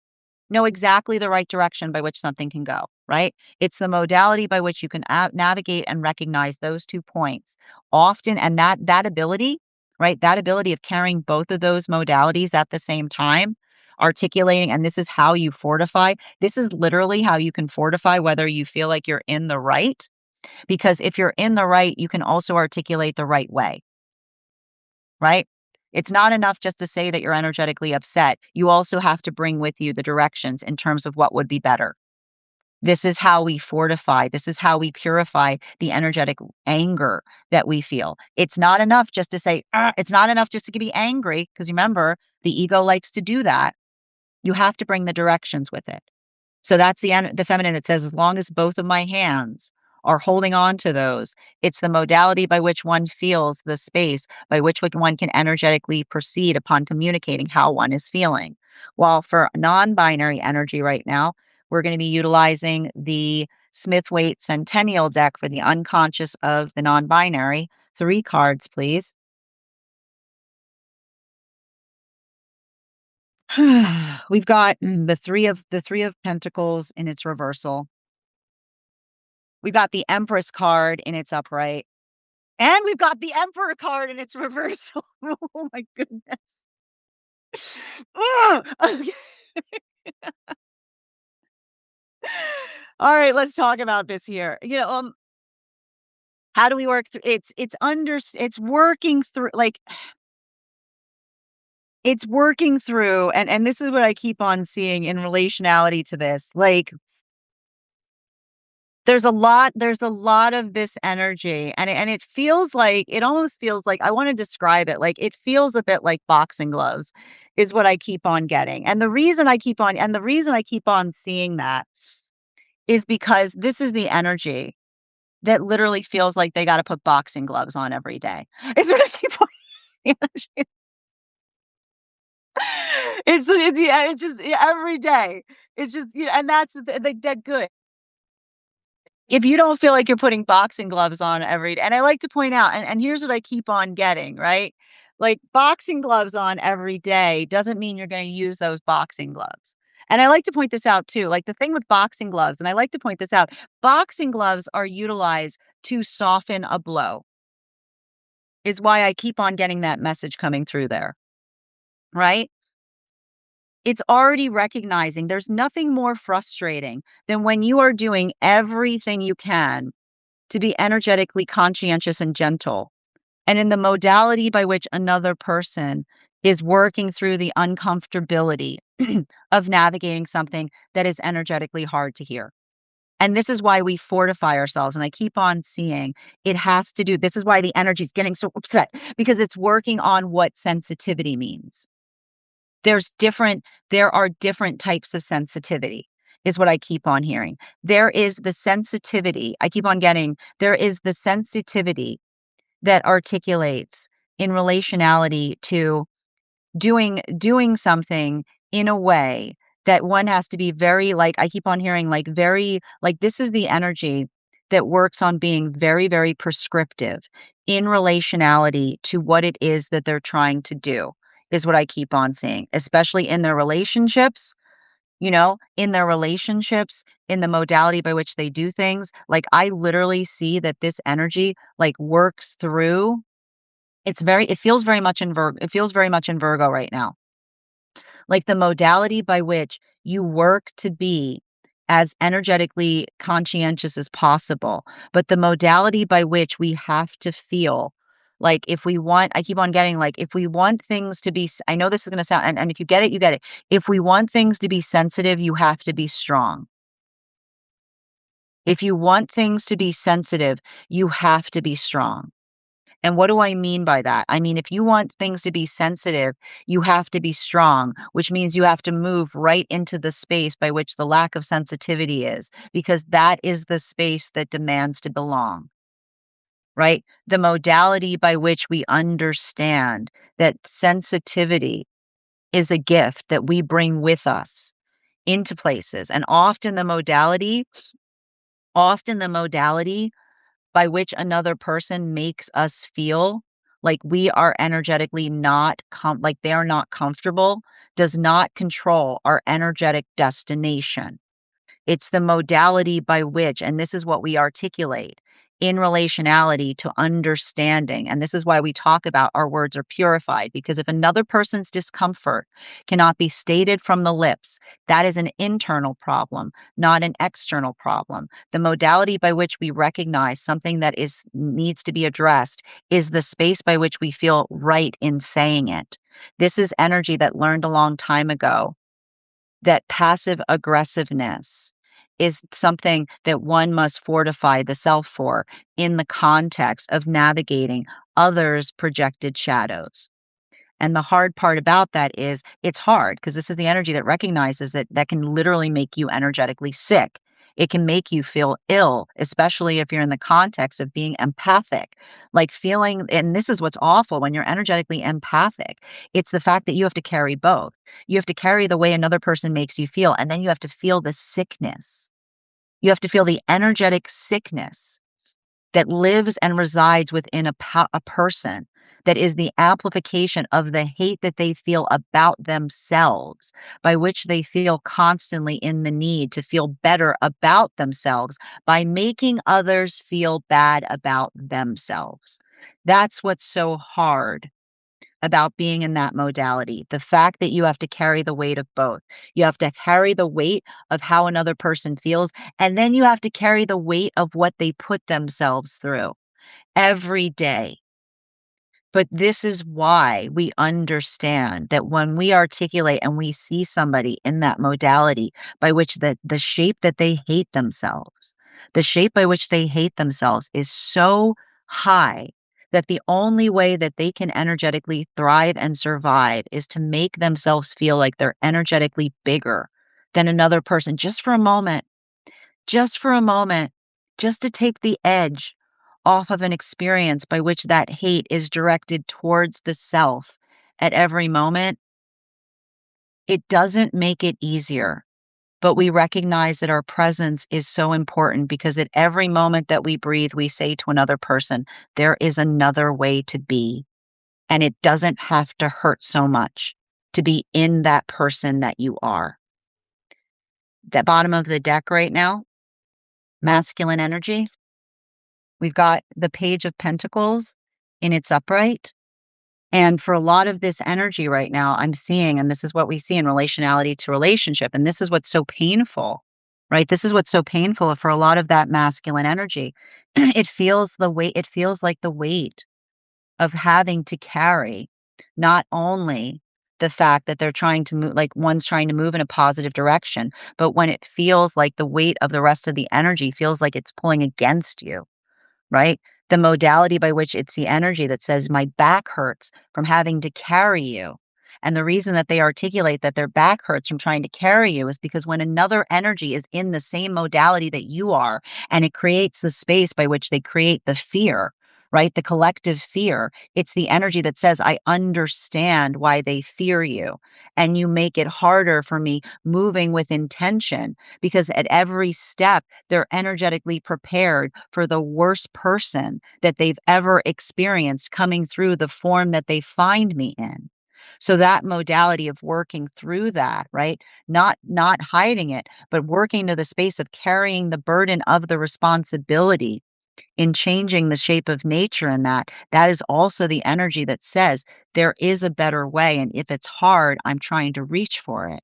know exactly the right direction by which something can go, right? It's the modality by which you can navigate and recognize those 2 points. Often, and that ability, right? That ability of carrying both of those modalities at the same time, articulating, and this is how you fortify. This is literally how you can fortify whether you feel like you're in the right, because if you're in the right, you can also articulate the right way, right? It's not enough just to say that you're energetically upset. You also have to bring with you the directions in terms of what would be better. This is how we fortify. This is how we purify the energetic anger that we feel. It's not enough just to say, it's not enough just to be angry, because remember, the ego likes to do that. You have to bring the directions with it. So that's the feminine that says, as long as both of my hands are holding on to those, it's the modality by which one feels the space by which one can energetically proceed upon communicating how one is feeling. While for non-binary energy right now, we're going to be utilizing the Smith-Waite Centennial deck for the unconscious of the non-binary. 3 cards, please. We've got the three of Pentacles in its reversal. We've got the Empress card in its upright. And we've got the Emperor card in its reversal. Oh my goodness. Ugh! Okay. All right, let's talk about this here. How do we work through it's working through, like, it's working through, and this is what I keep on seeing in relationality to this. Like, there's a lot of this energy, and it almost feels like, I wanna describe it, like, it feels a bit like boxing gloves is what I keep on getting, and the reason I keep on seeing that is because this is the energy that literally feels like they gotta put boxing gloves on every day. It's what I keep on the energy. Yeah, it's just, yeah, every day. It's just, and that's that good. If you don't feel like you're putting boxing gloves on every day, and I like to point out, and here's what I keep on getting, right? Like, boxing gloves on every day doesn't mean you're gonna use those boxing gloves. And I like to point this out too, like, the thing with boxing gloves, and I like to point this out, boxing gloves are utilized to soften a blow, is why I keep on getting that message coming through there, right? It's already recognizing there's nothing more frustrating than when you are doing everything you can to be energetically conscientious and gentle. And in the modality by which another person is working through the uncomfortability of navigating something that is energetically hard to hear. And this is why we fortify ourselves. And I keep on seeing it has to do, this is why the energy is getting so upset because it's working on what sensitivity means. There are different types of sensitivity, is what I keep on hearing. There is the sensitivity, I keep on getting, there is the sensitivity that articulates in relationality to doing something in a way that one has to be very, like, I keep on hearing, like, very, like, this is the energy that works on being very, very prescriptive in relationality to what it is that they're trying to do, is what I keep on seeing, especially in their relationships, in their relationships, in the modality by which they do things. Like, I literally see that this energy, like, works through. It feels very much in Virgo right now. Like, the modality by which you work to be as energetically conscientious as possible, but the modality by which we have to feel like, if we want, I keep on getting, like, if we want things to be I know this is gonna sound, and if you get it, you get it. If we want things to be sensitive, you have to be strong. If you want things to be sensitive, you have to be strong. And what do I mean by that? I mean, if you want things to be sensitive, you have to be strong, which means you have to move right into the space by which the lack of sensitivity is, because that is the space that demands to belong, right? The modality by which we understand that sensitivity is a gift that we bring with us into places. And often the modality by which another person makes us feel like we are energetically not like they are not comfortable does not control our energetic destination. It's the modality by which, and this is what we articulate in relationality to understanding. And this is why we talk about our words are purified, because if another person's discomfort cannot be stated from the lips, that is an internal problem, not an external problem. The modality by which we recognize something that needs to be addressed is the space by which we feel right in saying it. This is energy that learned a long time ago that passive aggressiveness is something that one must fortify the self for in the context of navigating others' projected shadows. And the hard part about that is it's hard because this is the energy that recognizes that can literally make you energetically sick. It can make you feel ill, especially if you're in the context of being empathic, like feeling, and this is what's awful when you're energetically empathic. It's the fact that you have to carry both. You have to carry the way another person makes you feel, and then you have to feel the sickness. You have to feel the energetic sickness that lives and resides within a person, that is the amplification of the hate that they feel about themselves, by which they feel constantly in the need to feel better about themselves by making others feel bad about themselves. That's what's so hard about being in that modality. The fact that you have to carry the weight of both. You have to carry the weight of how another person feels, and then you have to carry the weight of what they put themselves through every day. But this is why we understand that when we articulate and we see somebody in that modality by which the shape that they hate themselves, the shape by which they hate themselves is so high that the only way that they can energetically thrive and survive is to make themselves feel like they're energetically bigger than another person just for a moment, just to take the edge off of an experience by which that hate is directed towards the self at every moment. It doesn't make it easier, but we recognize that our presence is so important because at every moment that we breathe, we say to another person, there is another way to be. And it doesn't have to hurt so much to be in that person that you are. The bottom of the deck right now, masculine energy. We've got the Page of Pentacles in its upright. And for a lot of this energy right now, I'm seeing, and this is what we see in relationality to relationship, and this is what's so painful, right? This is what's so painful for a lot of that masculine energy. It feels like the weight of having to carry not only the fact that they're trying to move, like one's trying to move in a positive direction, but when it feels like the weight of the rest of the energy feels like it's pulling against you, right? The modality by which it's the energy that says, my back hurts from having to carry you. And the reason that they articulate that their back hurts from trying to carry you is because when another energy is in the same modality that you are, and it creates the space by which they create the fear, right? The collective fear, it's the energy that says, I understand why they fear you. And you make it harder for me moving with intention because at every step, they're energetically prepared for the worst person that they've ever experienced coming through the form that they find me in. So that modality of working through that, right? Not hiding it, but working to the space of carrying the burden of the responsibility in changing the shape of nature in that, that is also the energy that says there is a better way. And if it's hard, I'm trying to reach for it.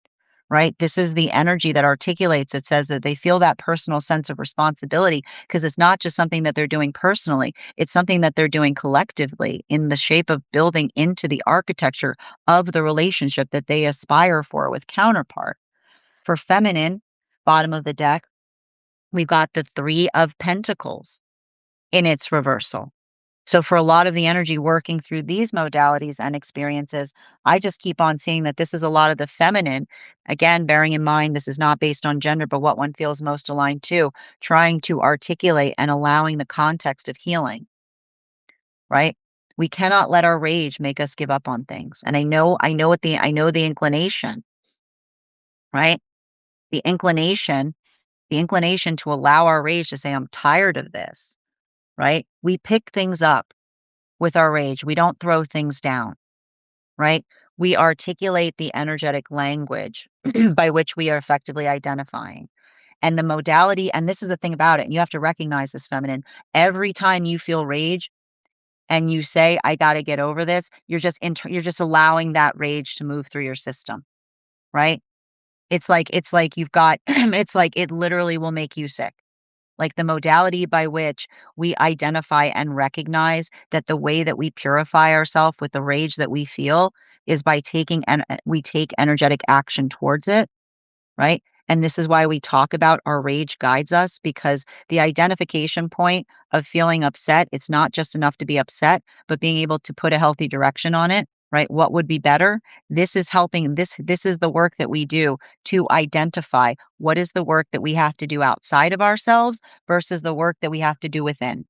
Right. This is the energy that articulates, it says that they feel that personal sense of responsibility because it's not just something that they're doing personally, it's something that they're doing collectively in the shape of building into the architecture of the relationship that they aspire for with counterpart. For feminine, bottom of the deck, we've got the Three of Pentacles in its reversal. So for a lot of the energy working through these modalities and experiences, I just keep on seeing that this is a lot of the feminine. Again, bearing in mind this is not based on gender, but what one feels most aligned to, trying to articulate and allowing the context of healing, right? We cannot let our rage make us give up on things. And I know the inclination, right? The inclination, the inclination to allow our rage to say, I'm tired of this, right? We pick things up with our rage. We don't throw things down, right? We articulate the energetic language by which we are effectively identifying. And the modality, and this is the thing about it, and you have to recognize this, feminine. Every time you feel rage and you say, I got to get over this, you're just allowing that rage to move through your system, right? It's like you've got it's like it literally will make you sick. Like the modality by which we identify and recognize that the way that we purify ourselves with the rage that we feel is by taking and we take energetic action towards it, right? And this is why we talk about our rage guides us because the identification point of feeling upset, it's not just enough to be upset, but being able to put a healthy direction on it, right? What would be better? This is helping this is the work that we do to identify what is the work that we have to do outside of ourselves versus the work that we have to do within,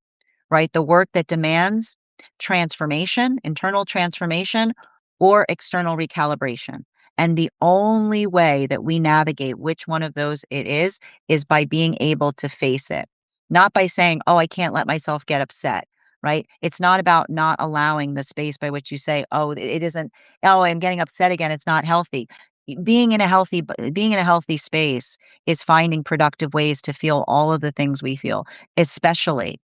right? The work that demands transformation, internal transformation, or external recalibration. And the only way that we navigate which one of those it is by being able to face it, not by saying, oh, I can't let myself get upset. Right? It's not about not allowing the space by which you say, oh, it isn't, oh, I'm getting upset again. It's not healthy. Being in a healthy space is finding productive ways to feel all of the things we feel, especially,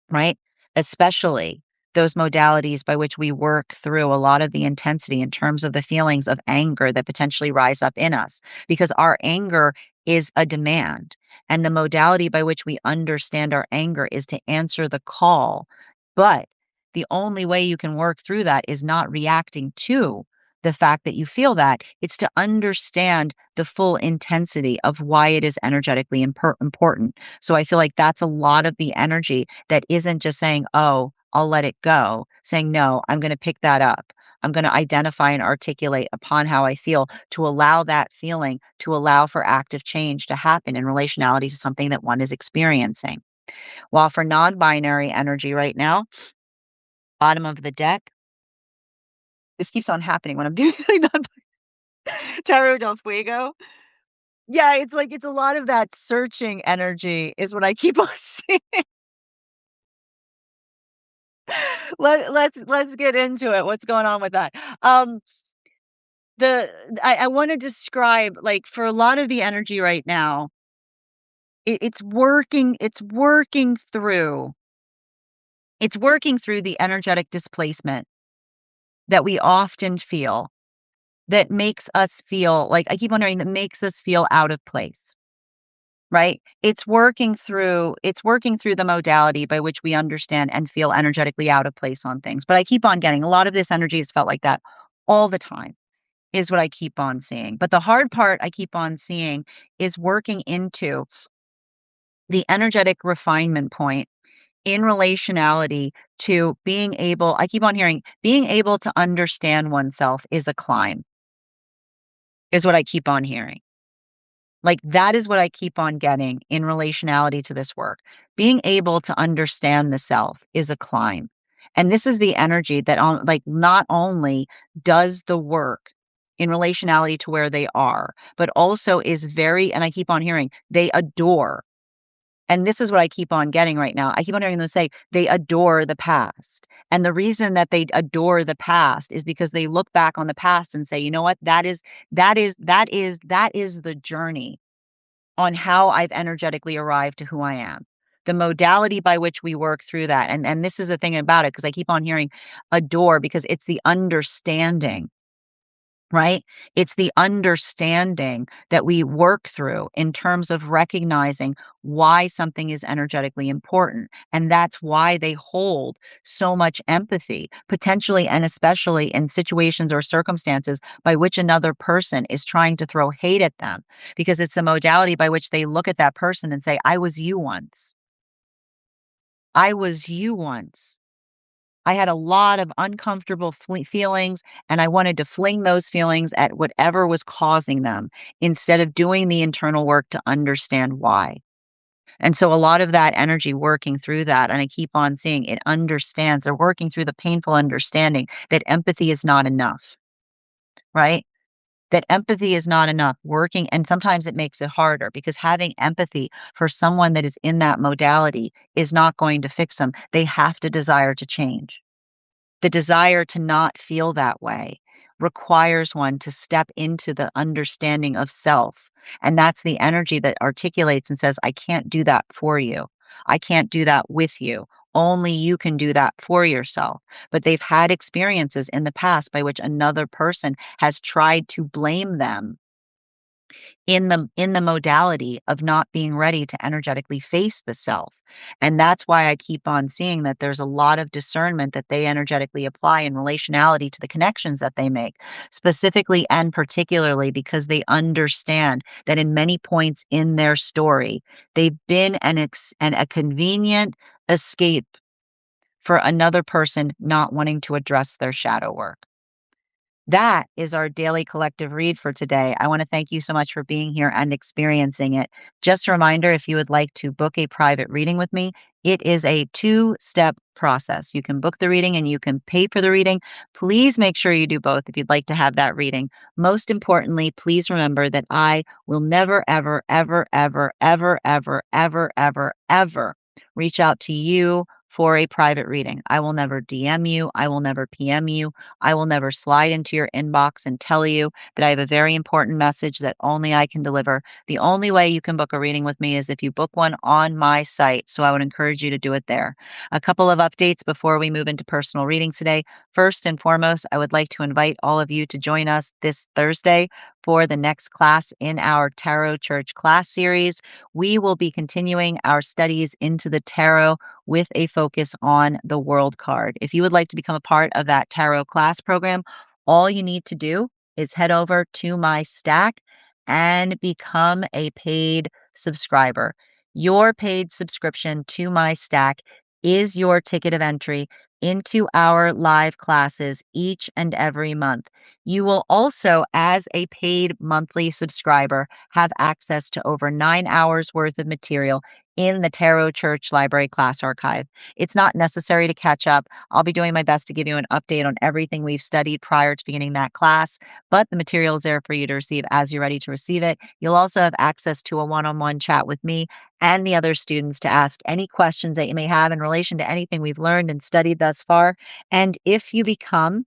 right? Especially those modalities by which we work through a lot of the intensity in terms of the feelings of anger that potentially rise up in us, because our anger is a demand. And the modality by which we understand our anger is to answer the call. But the only way you can work through that is not reacting to the fact that you feel that. It's to understand the full intensity of why it is energetically important. So I feel like that's a lot of the energy that isn't just saying, oh, I'll let it go, saying, no, I'm going to pick that up. I'm going to identify and articulate upon how I feel to allow that feeling to allow for active change to happen in relationality to something that one is experiencing. While for non binary energy right now, bottom of the deck, this keeps on happening when I'm doing non Tarot del Fuego. Yeah, it's like it's a lot of that searching energy is what I keep on seeing. Let's get into it. What's going on with that? Um, the I want to describe like for a lot of the energy right now, it's working through. It's working through the energetic displacement that we often feel that makes us feel like I keep wondering that makes us feel out of place, right? It's working through the modality by which we understand and feel energetically out of place on things. But I keep on getting a lot of this energy has felt like that all the time is what I keep on seeing. But the hard part I keep on seeing is working into the energetic refinement point in relationality to being able I keep on hearing being able to understand oneself is a climb, is what I keep on hearing. Like, that is what I keep on getting in relationality to this work. Being able to understand the self is a climb. And this is the energy that like not only does the work in relationality to where they are, but also is very, and I keep on hearing, they adore. And this is what I keep on getting right now. I keep on hearing them say they adore the past. And the reason that they adore the past is because they look back on the past and say, you know what, that is the journey on how I've energetically arrived to who I am. The modality by which we work through that. And this is the thing about it, because I keep on hearing adore because it's the understanding, right? It's the understanding that we work through in terms of recognizing why something is energetically important. And that's why they hold so much empathy, potentially and especially in situations or circumstances by which another person is trying to throw hate at them, because it's the modality by which they look at that person and say, I was you once. I was you once. I had a lot of uncomfortable feelings, and I wanted to fling those feelings at whatever was causing them instead of doing the internal work to understand why. And so a lot of that energy working through that, and I keep on seeing it understands, they're working through the painful understanding that empathy is not enough, right? That empathy is not enough working. And sometimes it makes it harder because having empathy for someone that is in that modality is not going to fix them. They have to desire to change. The desire to not feel that way requires one to step into the understanding of self. And that's the energy that articulates and says, I can't do that for you. I can't do that with you. Only you can do that for yourself. But they've had experiences in the past by which another person has tried to blame them in the modality of not being ready to energetically face the self. And that's why I keep on seeing that there's a lot of discernment that they energetically apply in relationality to the connections that they make, specifically and particularly because they understand that in many points in their story, they've been a convenient escape for another person not wanting to address their shadow work. That is our daily collective read for today. I want to thank you so much for being here and experiencing it. Just a reminder, if you would like to book a private reading with me, it is a two-step process. You can book the reading and you can pay for the reading. Please make sure you do both if you'd like to have that reading. Most importantly, please remember that I will never, ever, ever, ever, ever, ever, ever, ever, ever reach out to you for a private reading. I will never DM you. I will never PM you. I will never slide into your inbox and tell you that I have a very important message that only I can deliver. The only way you can book a reading with me is if you book one on my site. So I would encourage you to do it there. A couple of updates before we move into personal readings today. First and foremost, I would like to invite all of you to join us this Thursday for the next class in our Tarot Church class series. We will be continuing our studies into the tarot with a focus on the World card. If you would like to become a part of that tarot class program, all you need to do is head over to my stack and become a paid subscriber. Your paid subscription to my stack is your ticket of entry into our live classes each and every month. You will also, as a paid monthly subscriber, have access to over 9 hours worth of material in the Tarot Church Library class archive. It's not necessary to catch up. I'll be doing my best to give you an update on everything we've studied prior to beginning that class, but the material is there for you to receive as you're ready to receive it. You'll also have access to a one-on-one chat with me and the other students to ask any questions that you may have in relation to anything we've learned and studied thus far. And if you become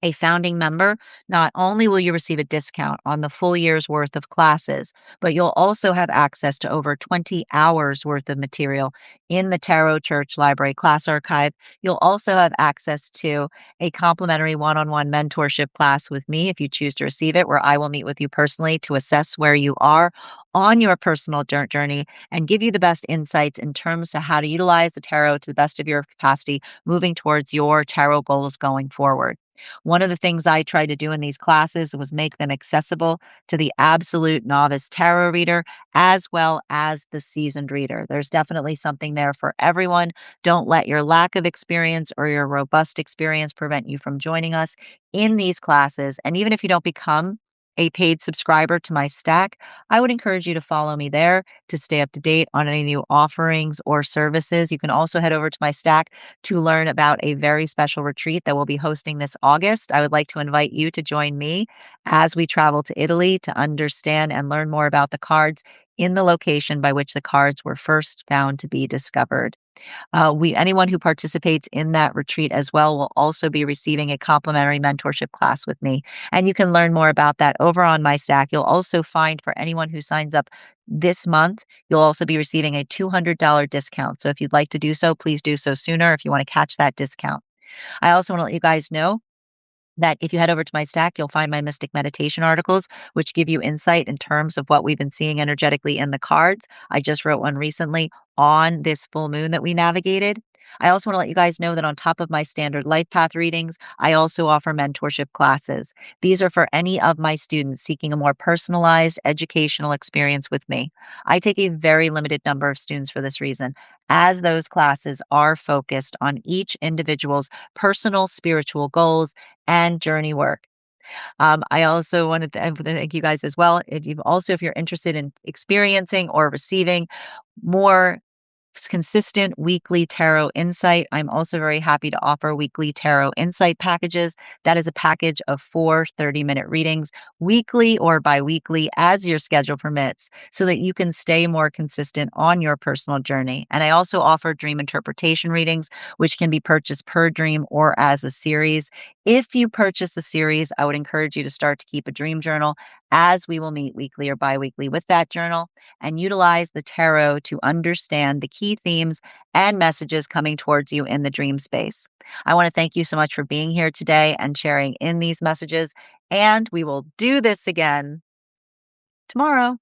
a founding member, not only will you receive a discount on the full year's worth of classes, but you'll also have access to over 20 hours worth of material in the Tarot Church Library Class Archive. You'll also have access to a complimentary one-on-one mentorship class with me if you choose to receive it, where I will meet with you personally to assess where you are on your personal journey and give you the best insights in terms of how to utilize the tarot to the best of your capacity moving towards your tarot goals going forward. One of the things I tried to do in these classes was make them accessible to the absolute novice tarot reader as well as the seasoned reader. There's definitely something there for everyone. Don't let your lack of experience or your robust experience prevent you from joining us in these classes. And even if you don't become a paid subscriber to my stack, I would encourage you to follow me there to stay up to date on any new offerings or services. You can also head over to my stack to learn about a very special retreat that we'll be hosting this August. I would like to invite you to join me as we travel to Italy to understand and learn more about the cards in the location by which the cards were first found to be discovered. We anyone who participates in that retreat as well will also be receiving a complimentary mentorship class with me, and you can learn more about that over on my stack. You'll also find for anyone who signs up this month, you'll also be receiving a $200 discount. So if you'd like to do so, please do so sooner if you want to catch that discount. I also want to let you guys know that if you head over to my stack, you'll find my mystic meditation articles, which give you insight in terms of what we've been seeing energetically in the cards. I just wrote one recently on this full moon that we navigated. I also want to let you guys know that on top of my standard life path readings, I also offer mentorship classes. These are for any of my students seeking a more personalized educational experience with me. I take a very limited number of students for this reason, as those classes are focused on each individual's personal spiritual goals and journey work. I also wanted to thank you guys as well. If you're interested in experiencing or receiving more consistent weekly tarot insight, I'm also very happy to offer weekly tarot insight packages. That is a package of 4 30-minute readings weekly or biweekly as your schedule permits so that you can stay more consistent on your personal journey. And I also offer dream interpretation readings, which can be purchased per dream or as a series. If you purchase the series, I would encourage you to start to keep a dream journal, as we will meet weekly or biweekly with that journal and utilize the tarot to understand the key themes and messages coming towards you in the dream space. I want to thank you so much for being here today and sharing in these messages, and we will do this again tomorrow.